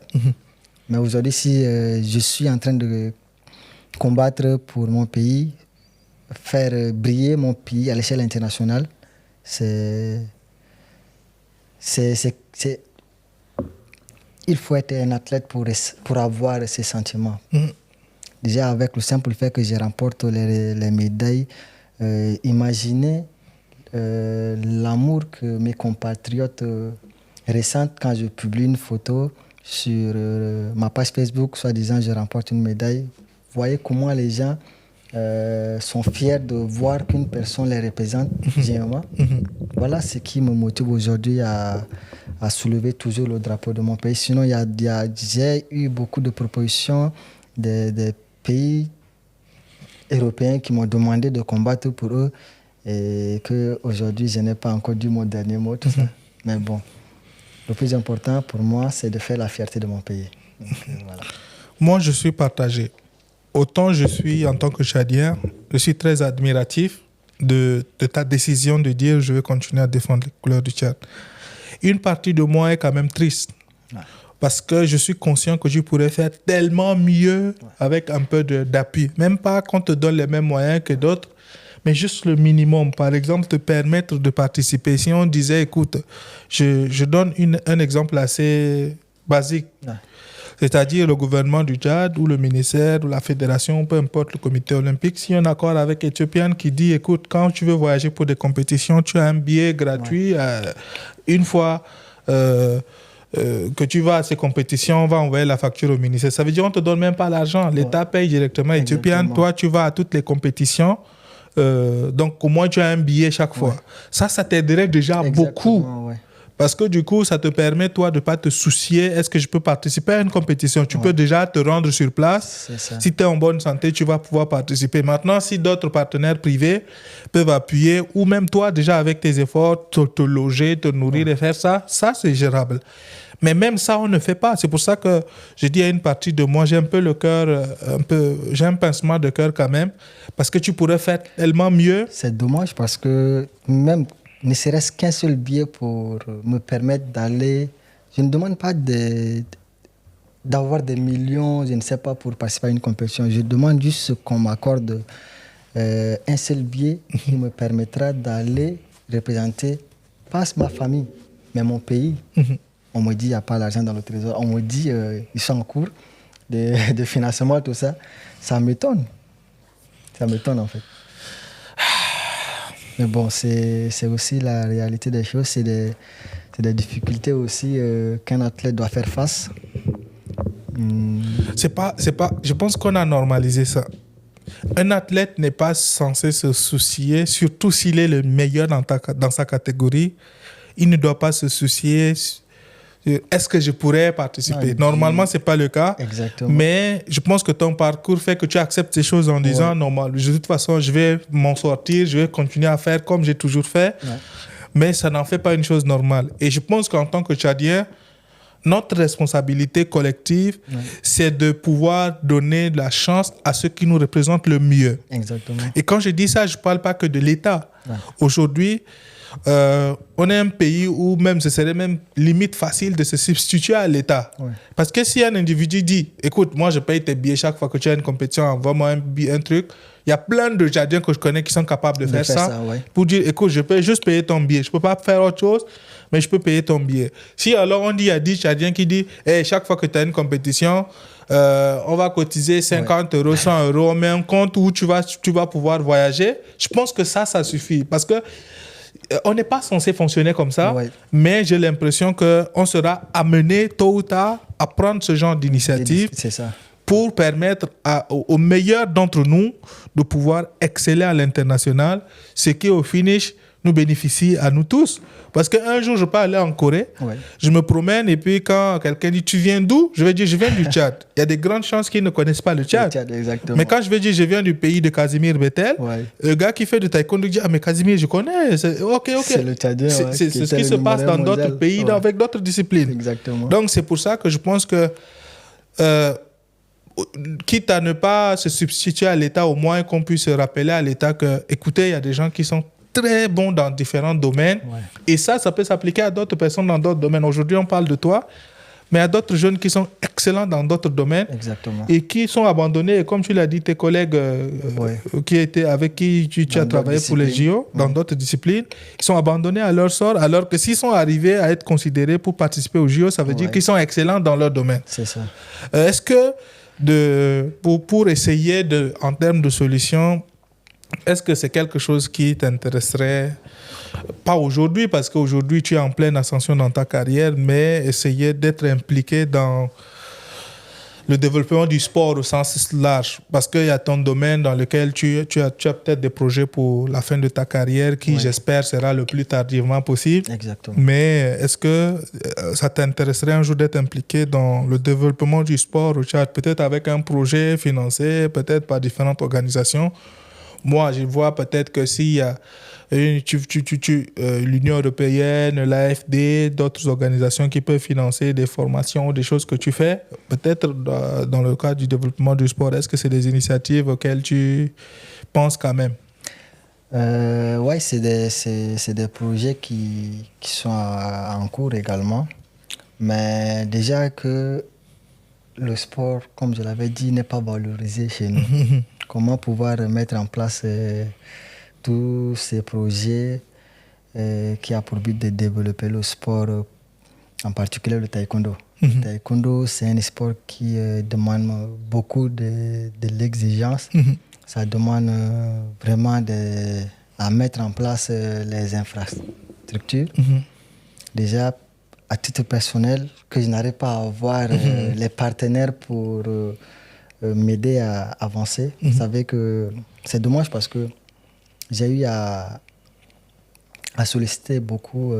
Mais aujourd'hui, si je suis en train de combattre pour mon pays, faire briller mon pays à l'échelle internationale, il faut être un athlète pour avoir ces sentiments. Déjà, avec le simple fait que je remporte les médailles, imaginez l'amour que mes compatriotes ressentent quand je publie une photo sur ma page Facebook, soi-disant je remporte une médaille. Vous voyez comment les gens sont fiers de voir qu'une personne les représente dignement. Voilà ce qui me motive aujourd'hui à soulever toujours le drapeau de mon pays. Sinon, j'ai eu beaucoup de propositions des pays européens qui m'ont demandé de combattre pour eux et qu'aujourd'hui, je n'ai pas encore dit mon dernier mot, tout ça. Mais bon, le plus important pour moi, c'est de faire la fierté de mon pays. Donc, voilà. Moi, je suis partagé. Autant je suis, en tant que Tchadien, je suis très admiratif de ta décision de dire je vais continuer à défendre les couleurs du Tchad. Une partie de moi est quand même triste. Parce que je suis conscient que je pourrais faire tellement mieux avec un peu d'appui. Même pas qu'on te donne les mêmes moyens que d'autres, mais juste le minimum. Par exemple, te permettre de participer. Si on disait, écoute, je donne un exemple assez basique. C'est-à-dire le gouvernement du Tchad ou le ministère ou la fédération, peu importe le comité olympique, s'il y a un accord avec Ethiopian qui dit, écoute, quand tu veux voyager pour des compétitions, tu as un billet gratuit une fois... que tu vas à ces compétitions, on va envoyer la facture au ministère. Ça veut dire qu'on ne te donne même pas l'argent. L'État paye directement. Ethiopian, toi, tu vas à toutes les compétitions. Donc, au moins, tu as un billet chaque fois. Ça t'aiderait déjà beaucoup. Parce que du coup, ça te permet, toi, de ne pas te soucier. Est-ce que je peux participer à une compétition? Tu peux déjà te rendre sur place. Si tu es en bonne santé, tu vas pouvoir participer. Maintenant, si d'autres partenaires privés peuvent appuyer, ou même toi, déjà avec tes efforts, te loger, te nourrir et faire ça, c'est gérable. Mais même ça, on ne fait pas. C'est pour ça que je dis à une partie de moi, j'ai un peu le cœur, j'ai un pincement de cœur quand même, parce que tu pourrais faire tellement mieux. C'est dommage parce que même ne serait-ce qu'un seul billet pour me permettre d'aller... Je ne demande pas d'avoir des millions, je ne sais pas, pour participer à une compétition. Je demande juste qu'on m'accorde un seul billet qui me permettra d'aller représenter, pas ma famille, mais mon pays. On me dit qu'il n'y a pas l'argent dans le trésor. On me dit qu'ils sont en cours de financement, tout ça. Ça m'étonne. Ça m'étonne, en fait. Mais bon, c'est aussi la réalité des choses. C'est des difficultés aussi qu'un athlète doit faire face. C'est pas, je pense qu'on a normalisé ça. Un athlète n'est pas censé se soucier, surtout s'il est le meilleur dans sa catégorie, il ne doit pas se soucier est-ce que je pourrais participer. Normalement, ce n'est pas le cas. Exactement. Mais je pense que ton parcours fait que tu acceptes ces choses en disant normal, de toute façon, je vais m'en sortir, je vais continuer à faire comme j'ai toujours fait. Mais ça n'en fait pas une chose normale. Et je pense qu'en tant que Tchadien, notre responsabilité collective, c'est de pouvoir donner de la chance à ceux qui nous représentent le mieux. Exactement. Et quand je dis ça, je ne parle pas que de l'État. Aujourd'hui, on est un pays où même ce serait même limite facile de se substituer à l'État. Parce que si un individu dit, écoute, moi je paye tes billets chaque fois que tu as une compétition, envoie-moi un truc. Il y a plein de Tchadiens que je connais qui sont capables de faire ça. Pour dire, écoute, je peux juste payer ton billet. Je ne peux pas faire autre chose, mais je peux payer ton billet. Si alors on dit, il y a 10 Tchadiens qui disent, hey, chaque fois que tu as une compétition, on va cotiser 50 euros, 100 euros, on met un compte où tu vas pouvoir voyager. Je pense que ça suffit. Parce que on n'est pas censé fonctionner comme ça, mais j'ai l'impression qu'on sera amené tôt ou tard à prendre ce genre d'initiative pour permettre aux meilleurs d'entre nous de pouvoir exceller à l'international, ce qui au finish nous bénéficie à nous tous. Parce qu'un jour, je peux aller en Corée, je me promène et puis quand quelqu'un dit « Tu viens d'où ?» Je vais dire « Je viens du Tchad ». Il y a de grandes chances qu'ils ne connaissent pas le Tchad. Mais quand je vais dire « Je viens du pays de Casimir Bettel », le gars qui fait du taekwondo dit « Ah mais Casimir, je connais. » Ok. C'est le Tchadien. C'est ce qui se passe dans d'autres pays avec d'autres disciplines. Exactement. Donc c'est pour ça que je pense que quitte à ne pas se substituer à l'État, au moins qu'on puisse se rappeler à l'État que, écoutez, il y a des gens qui sont très bons dans différents domaines. Et ça peut s'appliquer à d'autres personnes dans d'autres domaines. Aujourd'hui, on parle de toi, mais il y a d'autres jeunes qui sont excellents dans d'autres domaines et qui sont abandonnés. Et comme tu l'as dit, tes collègues avec qui tu as travaillé pour les JO, dans d'autres disciplines, ils sont abandonnés à leur sort, alors que s'ils sont arrivés à être considérés pour participer aux JO, ça veut dire qu'ils sont excellents dans leur domaine. C'est ça. Est-ce que pour essayer, en termes de solutions, est-ce que c'est quelque chose qui t'intéresserait? Pas aujourd'hui, parce qu'aujourd'hui, tu es en pleine ascension dans ta carrière, mais essayer d'être impliqué dans le développement du sport au sens large. Parce qu'il y a ton domaine dans lequel tu as peut-être des projets pour la fin de ta carrière qui, j'espère, sera le plus tardivement possible. Exactement. Mais est-ce que ça t'intéresserait un jour d'être impliqué dans le développement du sport au Tchad, peut-être avec un projet financé, peut-être par différentes organisations? Moi, je vois peut-être que s'il y a l'Union européenne, l'AFD, d'autres organisations qui peuvent financer des formations, des choses que tu fais, peut-être dans le cadre du développement du sport, est-ce que c'est des initiatives auxquelles tu penses quand même? Oui, c'est des projets qui sont en cours également. Mais déjà que le sport, comme je l'avais dit, n'est pas valorisé chez nous. Comment pouvoir mettre en place tous ces projets qui ont pour but de développer le sport, en particulier le taekwondo. Le taekwondo, c'est un sport qui demande beaucoup de l'exigence. Ça demande vraiment à mettre en place les infrastructures. Déjà, à titre personnel, que je n'arrive pas à avoir les partenaires pour m'aider à avancer. Vous savez que c'est dommage parce que j'ai eu à solliciter beaucoup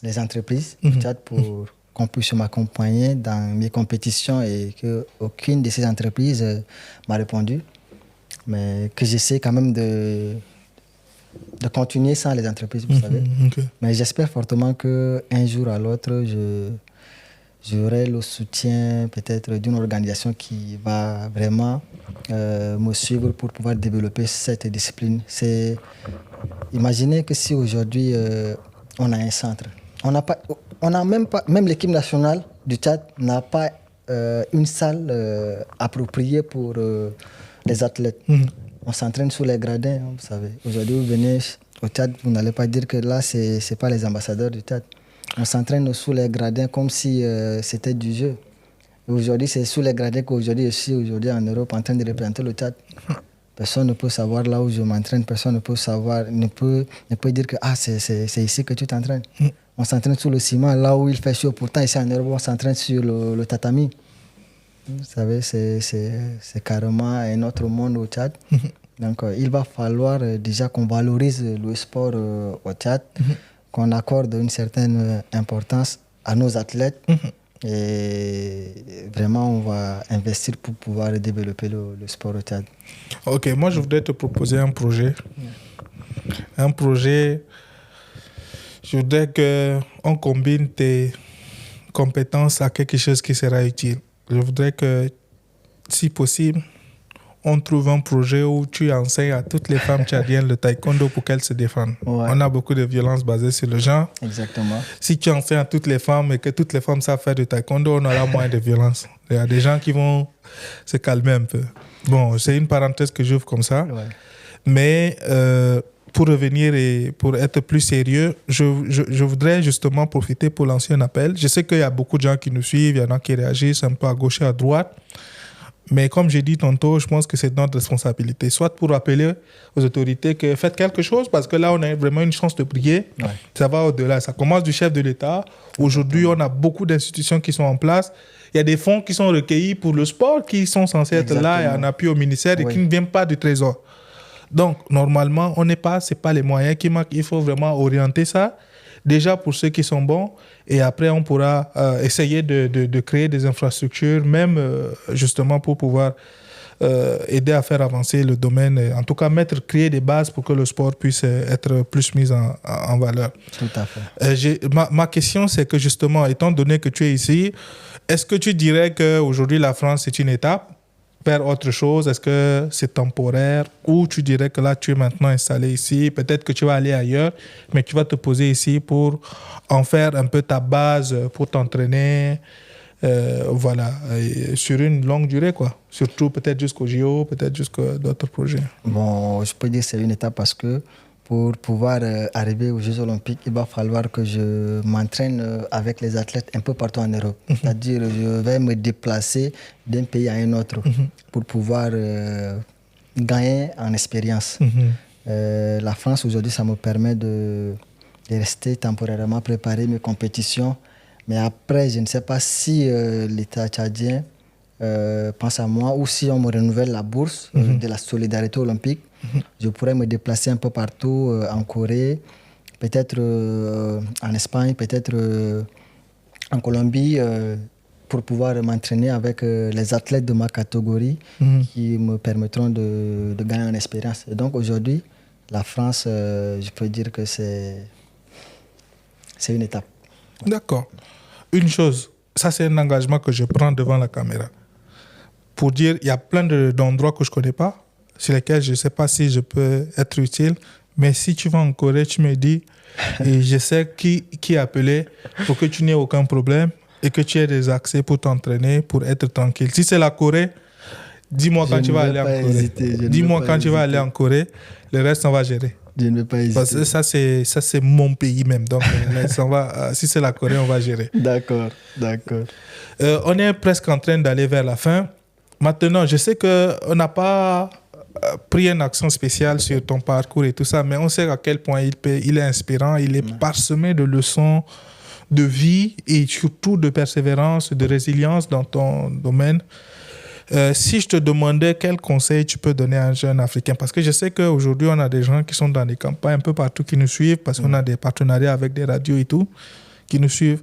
les entreprises du Tchad pour qu'on puisse m'accompagner dans mes compétitions et qu'aucune de ces entreprises m'a répondu. Mais que j'essaie quand même de continuer sans les entreprises, vous savez. Mais j'espère fortement qu'un jour à l'autre, j'aurai le soutien peut-être d'une organisation qui va vraiment me suivre pour pouvoir développer cette discipline. Imaginez que si aujourd'hui on a un centre, même l'équipe nationale du Tchad n'a pas une salle appropriée pour les athlètes. On s'entraîne sous les gradins, hein, vous savez. Aujourd'hui, vous venez au Tchad, vous n'allez pas dire que là, c'est pas les ambassadeurs du Tchad. On s'entraîne sous les gradins comme si c'était du jeu. Et aujourd'hui, c'est sous les gradins qu'aujourd'hui, je suis aujourd'hui en Europe en train de représenter le Tchad. Personne ne peut savoir là où je m'entraîne, personne ne peut savoir, ne peut dire que c'est ici que tu t'entraînes. On s'entraîne sous le ciment, là où il fait chaud. Pourtant, ici en Europe, on s'entraîne sur le tatami. Vous savez, c'est carrément un autre monde au Tchad. Donc, il va falloir déjà qu'on valorise le sport au Tchad, qu'on accorde une certaine importance à nos athlètes. Et vraiment, on va investir pour pouvoir développer le sport au Tchad. Ok, moi, je voudrais te proposer un projet. Un projet, je voudrais qu'on combine tes compétences à quelque chose qui sera utile. Je voudrais que, si possible, on trouve un projet où tu enseignes à toutes les femmes tchadiennes le taekwondo pour qu'elles se défendent. Ouais. On a beaucoup de violences basées sur le genre. Exactement. Si tu enseignes à toutes les femmes et que toutes les femmes savent faire du taekwondo, on aura moins de violence. Il y a des gens qui vont se calmer un peu. Bon, c'est une parenthèse que j'ouvre comme ça. Ouais. Mais pour revenir et pour être plus sérieux, je voudrais justement profiter pour lancer un appel. Je sais qu'il y a beaucoup de gens qui nous suivent, il y en a qui réagissent un peu à gauche et à droite. Mais comme j'ai dit tantôt, je pense que c'est notre responsabilité. Soit pour rappeler aux autorités que faites quelque chose, parce que là, on a vraiment une chance de briller. Ouais. Ça va au-delà. Ça commence du chef de l'État. Aujourd'hui, on a beaucoup d'institutions qui sont en place. Il y a des fonds qui sont recueillis pour le sport, qui sont censés être là et en appui au ministère et qui ne viennent pas du Trésor. Donc, normalement, c'est pas les moyens qui manquent. Il faut vraiment orienter ça. Déjà pour ceux qui sont bons, et après on pourra essayer de créer des infrastructures, même justement pour pouvoir aider à faire avancer le domaine, en tout cas créer des bases pour que le sport puisse être plus mis en valeur. Tout à fait. Ma question, c'est que justement, étant donné que tu es ici, est-ce que tu dirais qu'aujourd'hui la France est une étape vers autre chose? Est-ce que c'est temporaire? Ou tu dirais que là, tu es maintenant installé ici, peut-être que tu vas aller ailleurs, mais tu vas te poser ici pour en faire un peu ta base pour t'entraîner, voilà, sur une longue durée, quoi. Surtout peut-être jusqu'au JO, peut-être jusqu'à d'autres projets. Bon, je peux dire que c'est une étape parce que pour pouvoir arriver aux Jeux Olympiques, il va falloir que je m'entraîne avec les athlètes un peu partout en Europe. C'est-à-dire, je vais me déplacer d'un pays à un autre pour pouvoir gagner en expérience. La France, aujourd'hui, ça me permet de rester temporairement préparer mes compétitions. Mais après, je ne sais pas si l'État tchadien pense à moi ou si on me renouvelle la bourse de la solidarité olympique. Je pourrais me déplacer un peu partout en Corée, peut-être en Espagne, peut-être en Colombie, pour pouvoir m'entraîner avec les athlètes de ma catégorie qui me permettront de gagner en expérience. Et donc aujourd'hui, la France, je peux dire que c'est une étape. D'accord. Une chose, ça c'est un engagement que je prends devant la caméra. Pour dire, il y a plein d'endroits que je ne connais pas, sur lesquels je ne sais pas si je peux être utile. Mais si tu vas en Corée, tu me dis, et je sais qui appeler pour que tu n'aies aucun problème et que tu aies des accès pour t'entraîner, pour être tranquille. Si c'est la Corée, dis-moi quand tu vas aller en Corée. Dis-moi quand tu vas aller en Corée, le reste, on va gérer. Je ne vais pas hésiter. Parce que ça, c'est mon pays même. Donc, si c'est la Corée, on va gérer. D'accord. On est presque en train d'aller vers la fin. Maintenant, je sais qu'on n'a pas pris un accent spécial sur ton parcours et tout ça, mais on sait à quel point il est inspirant, il est parsemé de leçons de vie et surtout de persévérance, de résilience dans ton domaine. Si je te demandais quel conseil tu peux donner à un jeune Africain, parce que je sais qu'aujourd'hui, on a des gens qui sont dans des campagnes un peu partout qui nous suivent, parce qu'on a des partenariats avec des radios et tout, qui nous suivent.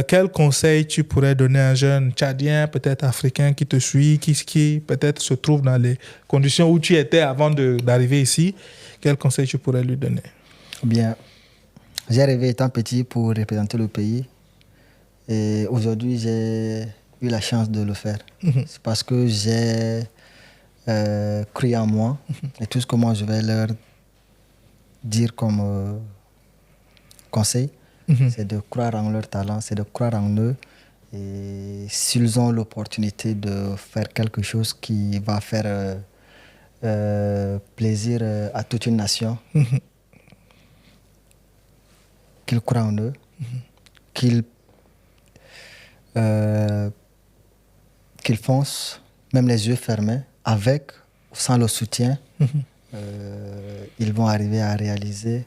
Quel conseil tu pourrais donner à un jeune Tchadien, peut-être africain, qui te suit, qui peut-être se trouve dans les conditions où tu étais avant d'arriver ici? Quel conseil tu pourrais lui donner? Bien, j'ai rêvé étant petit pour représenter le pays. Et aujourd'hui, j'ai eu la chance de le faire. C'est parce que j'ai cru en moi. Et tout ce que moi, je vais leur dire comme conseil, c'est de croire en leur talent, c'est de croire en eux. Et s'ils ont l'opportunité de faire quelque chose qui va faire plaisir à toute une nation, qu'ils croient en eux, qu'ils foncent, même les yeux fermés, avec ou sans le soutien, ils vont arriver à réaliser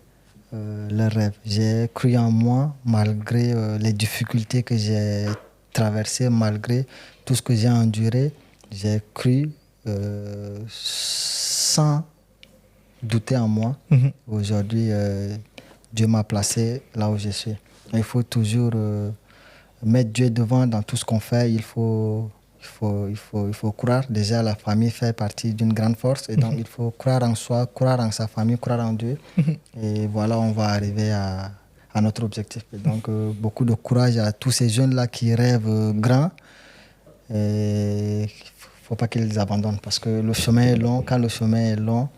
leurs rêves. J'ai cru en moi, malgré les difficultés que j'ai traversées, malgré tout ce que j'ai enduré, j'ai cru sans douter en moi. Aujourd'hui, Dieu m'a placé là où je suis. Il faut toujours mettre Dieu devant dans tout ce qu'on fait. Il faut croire. Déjà, la famille fait partie d'une grande force. Et donc, il faut croire en soi, croire en sa famille, croire en Dieu. Et voilà, on va arriver à notre objectif. Et donc, beaucoup de courage à tous ces jeunes-là qui rêvent grand. Et il ne faut pas qu'ils abandonnent parce que le chemin est long. Quand le chemin est long,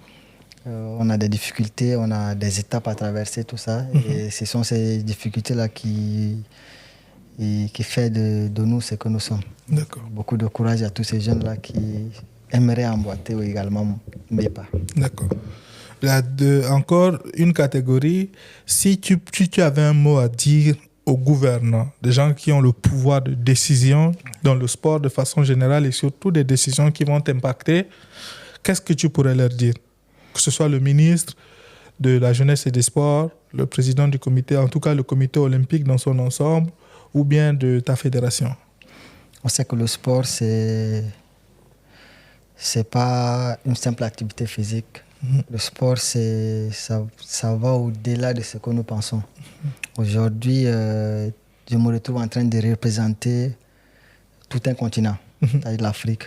on a des difficultés, on a des étapes à traverser, tout ça. Et ce sont ces difficultés-là qui fait de nous ce que nous sommes. D'accord. Beaucoup de courage à tous ces jeunes-là qui aimeraient emboîter également mes pas. D'accord. Encore une catégorie, si tu avais un mot à dire aux gouvernants, des gens qui ont le pouvoir de décision dans le sport de façon générale et surtout des décisions qui vont t'impacter, qu'est-ce que tu pourrais leur dire? Que ce soit le ministre de la Jeunesse et des Sports, le président du comité, en tout cas le comité olympique dans son ensemble, ou bien de ta fédération? On sait que le sport, c'est pas une simple activité physique. Le sport, ça va au-delà de ce que nous pensons. Aujourd'hui, je me retrouve en train de représenter tout un continent, c'est-à-dire l'Afrique.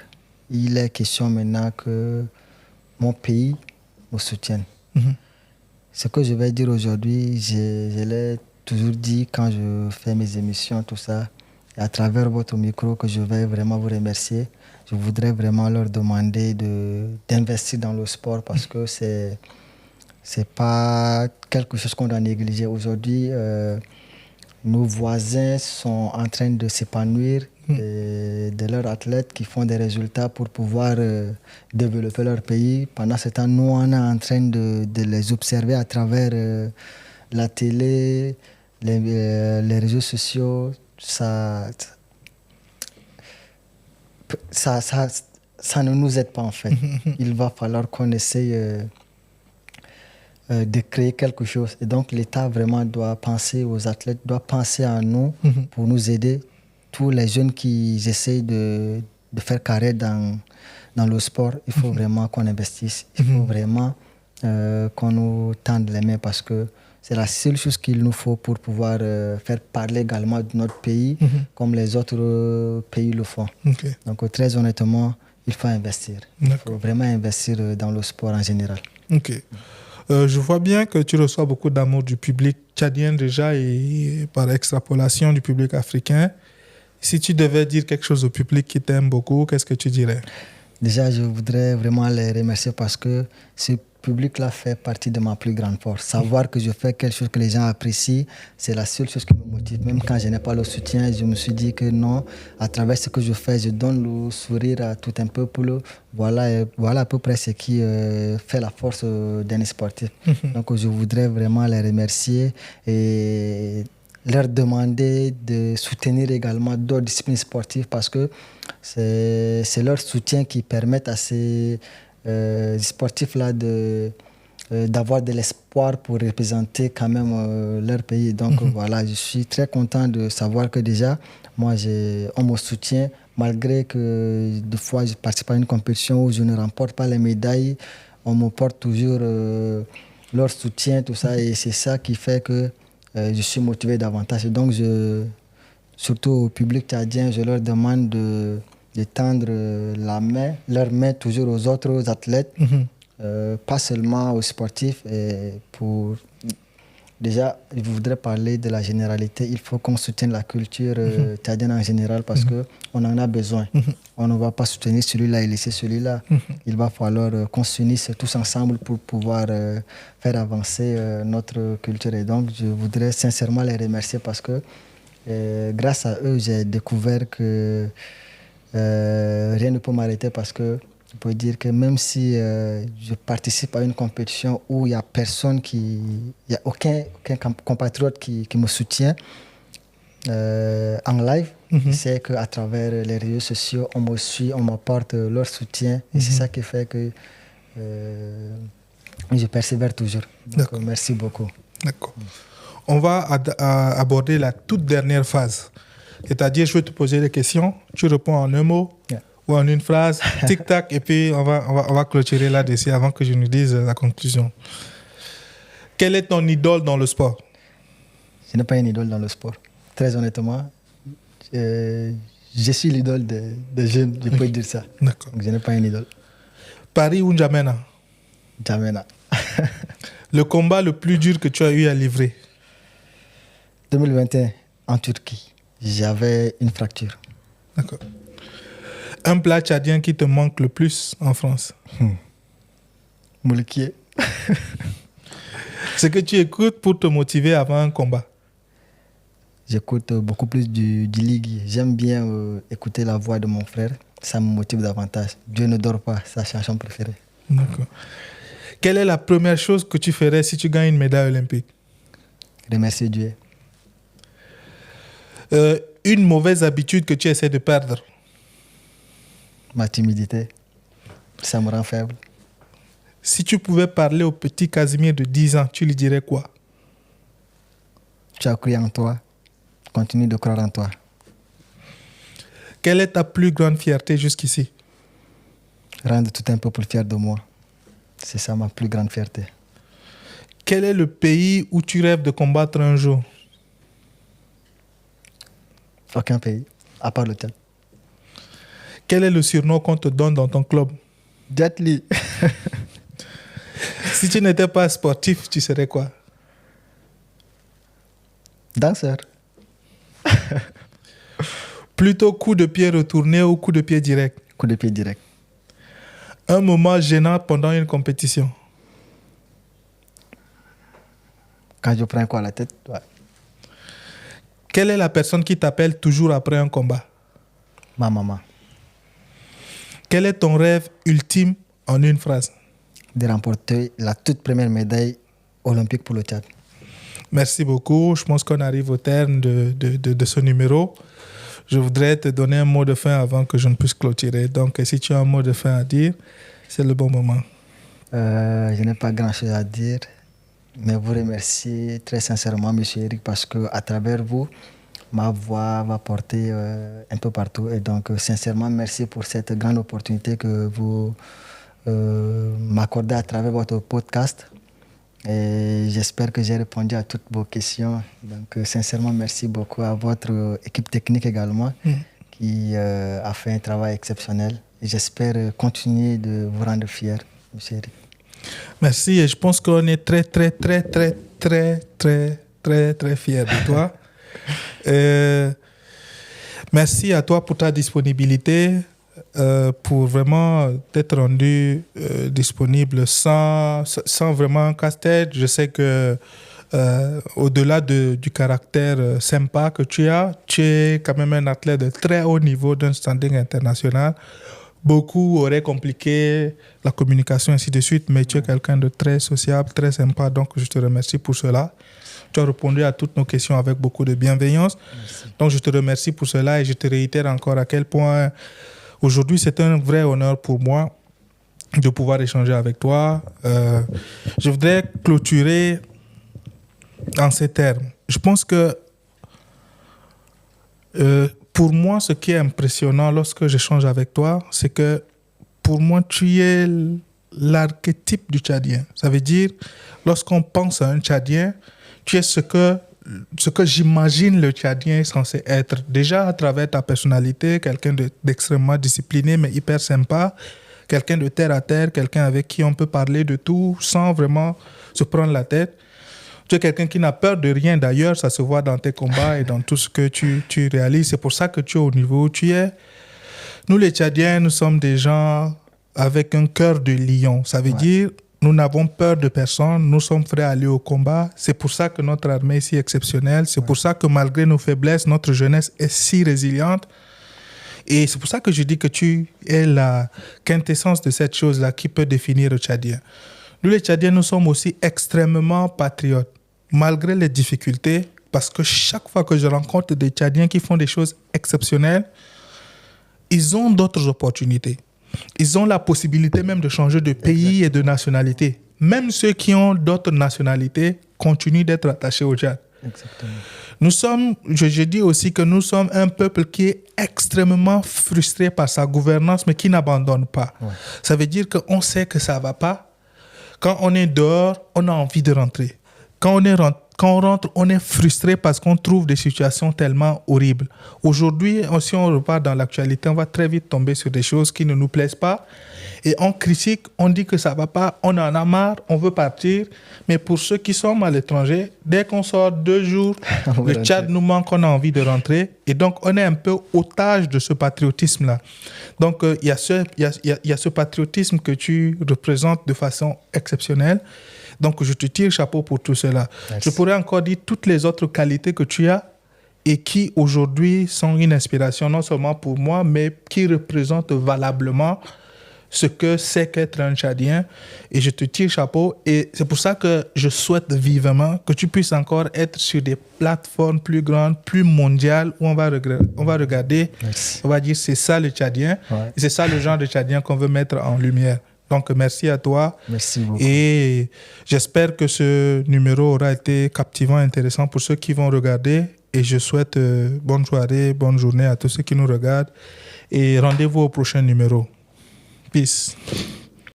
Il est question maintenant que mon pays me soutienne. Ce que je vais dire aujourd'hui, je l'ai toujours dit quand je fais mes émissions, tout ça, et à travers votre micro que je vais vraiment vous remercier. Je voudrais vraiment leur demander d'investir dans le sport parce que c'est pas quelque chose qu'on doit négliger. Aujourd'hui, nos voisins sont en train de s'épanouir, de leurs athlètes qui font des résultats pour pouvoir développer leur pays. Pendant ce temps, nous, on est en train de les observer à travers la télé, les réseaux sociaux. Ça ne nous aide pas en fait. Il va falloir qu'on essaye de créer quelque chose. Et donc l'État vraiment doit penser aux athlètes, doit penser à nous pour nous aider. Tous les jeunes qui essayent de faire carrière dans le sport, il faut vraiment qu'on investisse. Il faut vraiment qu'on nous tende les mains parce que c'est la seule chose qu'il nous faut pour pouvoir faire parler également de notre pays comme les autres pays le font. Okay. Donc très honnêtement, il faut investir. Il faut vraiment investir dans le sport en général. Ok. Je vois bien que tu reçois beaucoup d'amour du public tchadien déjà et par extrapolation du public africain. Si tu devais dire quelque chose au public qui t'aime beaucoup, qu'est-ce que tu dirais? Déjà, je voudrais vraiment les remercier parce que ce public-là fait partie de ma plus grande force. Savoir que je fais quelque chose que les gens apprécient, c'est la seule chose qui me motive. Même quand je n'ai pas le soutien, je me suis dit que non, à travers ce que je fais, je donne le sourire à tout un peuple. Voilà à peu près ce qui fait la force d'un sportif. Donc, je voudrais vraiment les remercier et leur demander de soutenir également d'autres disciplines sportives parce que c'est leur soutien qui permet à ces sportifs-là d'avoir de l'espoir pour représenter quand même leur pays. Donc voilà, je suis très content de savoir que déjà, moi, on me soutient malgré que des fois je participe à une compétition où je ne remporte pas les médailles. On me porte toujours leur soutien, tout ça, et c'est ça qui fait que je suis motivé davantage. Et donc, surtout au public tchadien, je leur demande de tendre leur main toujours aux autres athlètes, pas seulement aux sportifs. Et déjà, je voudrais parler de la généralité. Il faut qu'on soutienne la culture tchadienne en général parce qu'on en a besoin. On ne va pas soutenir celui-là et laisser celui-là. Il va falloir qu'on s'unisse tous ensemble pour pouvoir faire avancer notre culture. Et donc, je voudrais sincèrement les remercier parce que grâce à eux, j'ai découvert que rien ne peut m'arrêter parce que Je peux dire que même si je participe à une compétition où il n'y a personne il n'y a aucun compatriote qui me soutient en live, je sais qu'à travers les réseaux sociaux, on me suit, on m'apporte leur soutien. Et c'est ça qui fait que je persévère toujours. Donc, merci beaucoup. D'accord. On va aborder la toute dernière phase. C'est-à-dire, je vais te poser des questions, tu réponds en un mot ou en une phrase, tic-tac, et puis on va clôturer là-dessus avant que je nous dise la conclusion. Quelle est ton idole dans le sport? Je n'ai pas une idole dans le sport. Très honnêtement, je suis l'idole des jeunes, je peux dire ça. D'accord. Donc, je n'ai pas une idole. Paris ou N'Djamena? N'Djamena. Le combat le plus dur que tu as eu à livrer? 2021, en Turquie. J'avais une fracture. D'accord. Un plat tchadien qui te manque le plus en France? Moulkié. Ce que tu écoutes pour te motiver avant un combat? J'écoute beaucoup plus du Ligui. J'aime bien écouter la voix de mon frère. Ça me motive davantage. Dieu ne dort pas, sa chanson préférée. D'accord. Quelle est la première chose que tu ferais si tu gagnes une médaille olympique? Remercier Dieu. Une mauvaise habitude que tu essaies de perdre? Ma timidité. Ça me rend faible. Si tu pouvais parler au petit Casimir de 10 ans, tu lui dirais quoi? Tu as cru en toi. Continue de croire en toi. Quelle est ta plus grande fierté jusqu'ici? Rendre tout un peuple fier de moi. C'est ça ma plus grande fierté. Quel est le pays où tu rêves de combattre un jour? Aucun pays, à part le Tchad. Quel est le surnom qu'on te donne dans ton club? Jet Li. Si tu n'étais pas sportif, tu serais quoi? Danseur. Plutôt coup de pied retourné ou coup de pied direct? Coup de pied direct. Un moment gênant pendant une compétition? Quand je prends quoi à la tête, ouais. Quelle est la personne qui t'appelle toujours après un combat? Ma maman. Quel est ton rêve ultime en une phrase? De remporter la toute première médaille olympique pour le Tchad. Merci beaucoup. Je pense qu'on arrive au terme de ce numéro. Je voudrais te donner un mot de fin avant que je ne puisse clôturer. Donc, si tu as un mot de fin à dire, c'est le bon moment. Je n'ai pas grand-chose à dire, mais vous remercier très sincèrement, M. Eric, parce qu'à travers vous, ma voix va porter un peu partout. Et donc, sincèrement, merci pour cette grande opportunité que vous m'accordez à travers votre podcast. Et j'espère que j'ai répondu à toutes vos questions. Donc, sincèrement, merci beaucoup à votre équipe technique également, qui a fait un travail exceptionnel. Et j'espère continuer de vous rendre fiers, M. Eric. Merci. Et je pense qu'on est très fiers de toi. Merci à toi pour ta disponibilité. Pour vraiment t'être rendu disponible sans vraiment un casse-tête. Je sais que au-delà du caractère sympa que tu es quand même un athlète de très haut niveau d'un standing international. Beaucoup auraient compliqué la communication, ainsi de suite, mais tu es quelqu'un de très sociable, très sympa, donc je te remercie pour cela. Tu as répondu à toutes nos questions avec beaucoup de bienveillance. Merci. Donc je te remercie pour cela et je te réitère encore à quel point aujourd'hui, c'est un vrai honneur pour moi de pouvoir échanger avec toi. Je voudrais clôturer en ces termes. Je pense que pour moi, ce qui est impressionnant lorsque j'échange avec toi, c'est que pour moi, tu es l'archétype du Tchadien. Ça veut dire, lorsqu'on pense à un Tchadien, tu es ce que j'imagine le Tchadien est censé être. Déjà, à travers ta personnalité, quelqu'un d'extrêmement discipliné, mais hyper sympa, quelqu'un de terre à terre, quelqu'un avec qui on peut parler de tout sans vraiment se prendre la tête. Tu es quelqu'un qui n'a peur de rien. D'ailleurs, ça se voit dans tes combats et dans tout ce que tu réalises. C'est pour ça que tu es au niveau où tu es. Nous, les Tchadiens, nous sommes des gens avec un cœur de lion. Ça veut dire... Nous n'avons peur de personne, nous sommes prêts à aller au combat. C'est pour ça que notre armée est si exceptionnelle. C'est pour ça que malgré nos faiblesses, notre jeunesse est si résiliente. Et c'est pour ça que je dis que tu es la quintessence de cette chose-là qui peut définir le Tchadien. Nous, les Tchadiens, nous sommes aussi extrêmement patriotes, malgré les difficultés, parce que chaque fois que je rencontre des Tchadiens qui font des choses exceptionnelles, ils ont d'autres opportunités. Ils ont la possibilité même de changer de pays et de nationalité. Même ceux qui ont d'autres nationalités continuent d'être attachés au Tchad. Exactement. Nous sommes, je dis aussi que nous sommes un peuple qui est extrêmement frustré par sa gouvernance, mais qui n'abandonne pas. Ouais. Ça veut dire qu'on sait que ça ne va pas. Quand on est dehors, on a envie de rentrer. Quand on rentre, on est frustré parce qu'on trouve des situations tellement horribles. Aujourd'hui, si on repart dans l'actualité, on va très vite tomber sur des choses qui ne nous plaisent pas. Et on critique, on dit que ça ne va pas, on en a marre, on veut partir. Mais pour ceux qui sont à l'étranger, dès qu'on sort 2 jours, le Tchad nous manque, on a envie de rentrer. Et donc, on est un peu otage de ce patriotisme-là. Donc, il y a ce patriotisme que tu représentes de façon exceptionnelle. Donc, je te tire chapeau pour tout cela. Merci. Je pourrais encore dire toutes les autres qualités que tu as et qui, aujourd'hui, sont une inspiration, non seulement pour moi, mais qui représentent valablement ce que c'est qu'être un Tchadien. Et je te tire chapeau. Et c'est pour ça que je souhaite vivement que tu puisses encore être sur des plateformes plus grandes, plus mondiales, où on va regarder, merci. On va dire c'est ça le Tchadien. Ouais. Et c'est ça le genre de Tchadien qu'on veut mettre en lumière. Donc, merci à toi. Merci beaucoup. Et j'espère que ce numéro aura été captivant, intéressant pour ceux qui vont regarder. Et je souhaite bonne soirée, bonne journée à tous ceux qui nous regardent. Et rendez-vous au prochain numéro. Peace.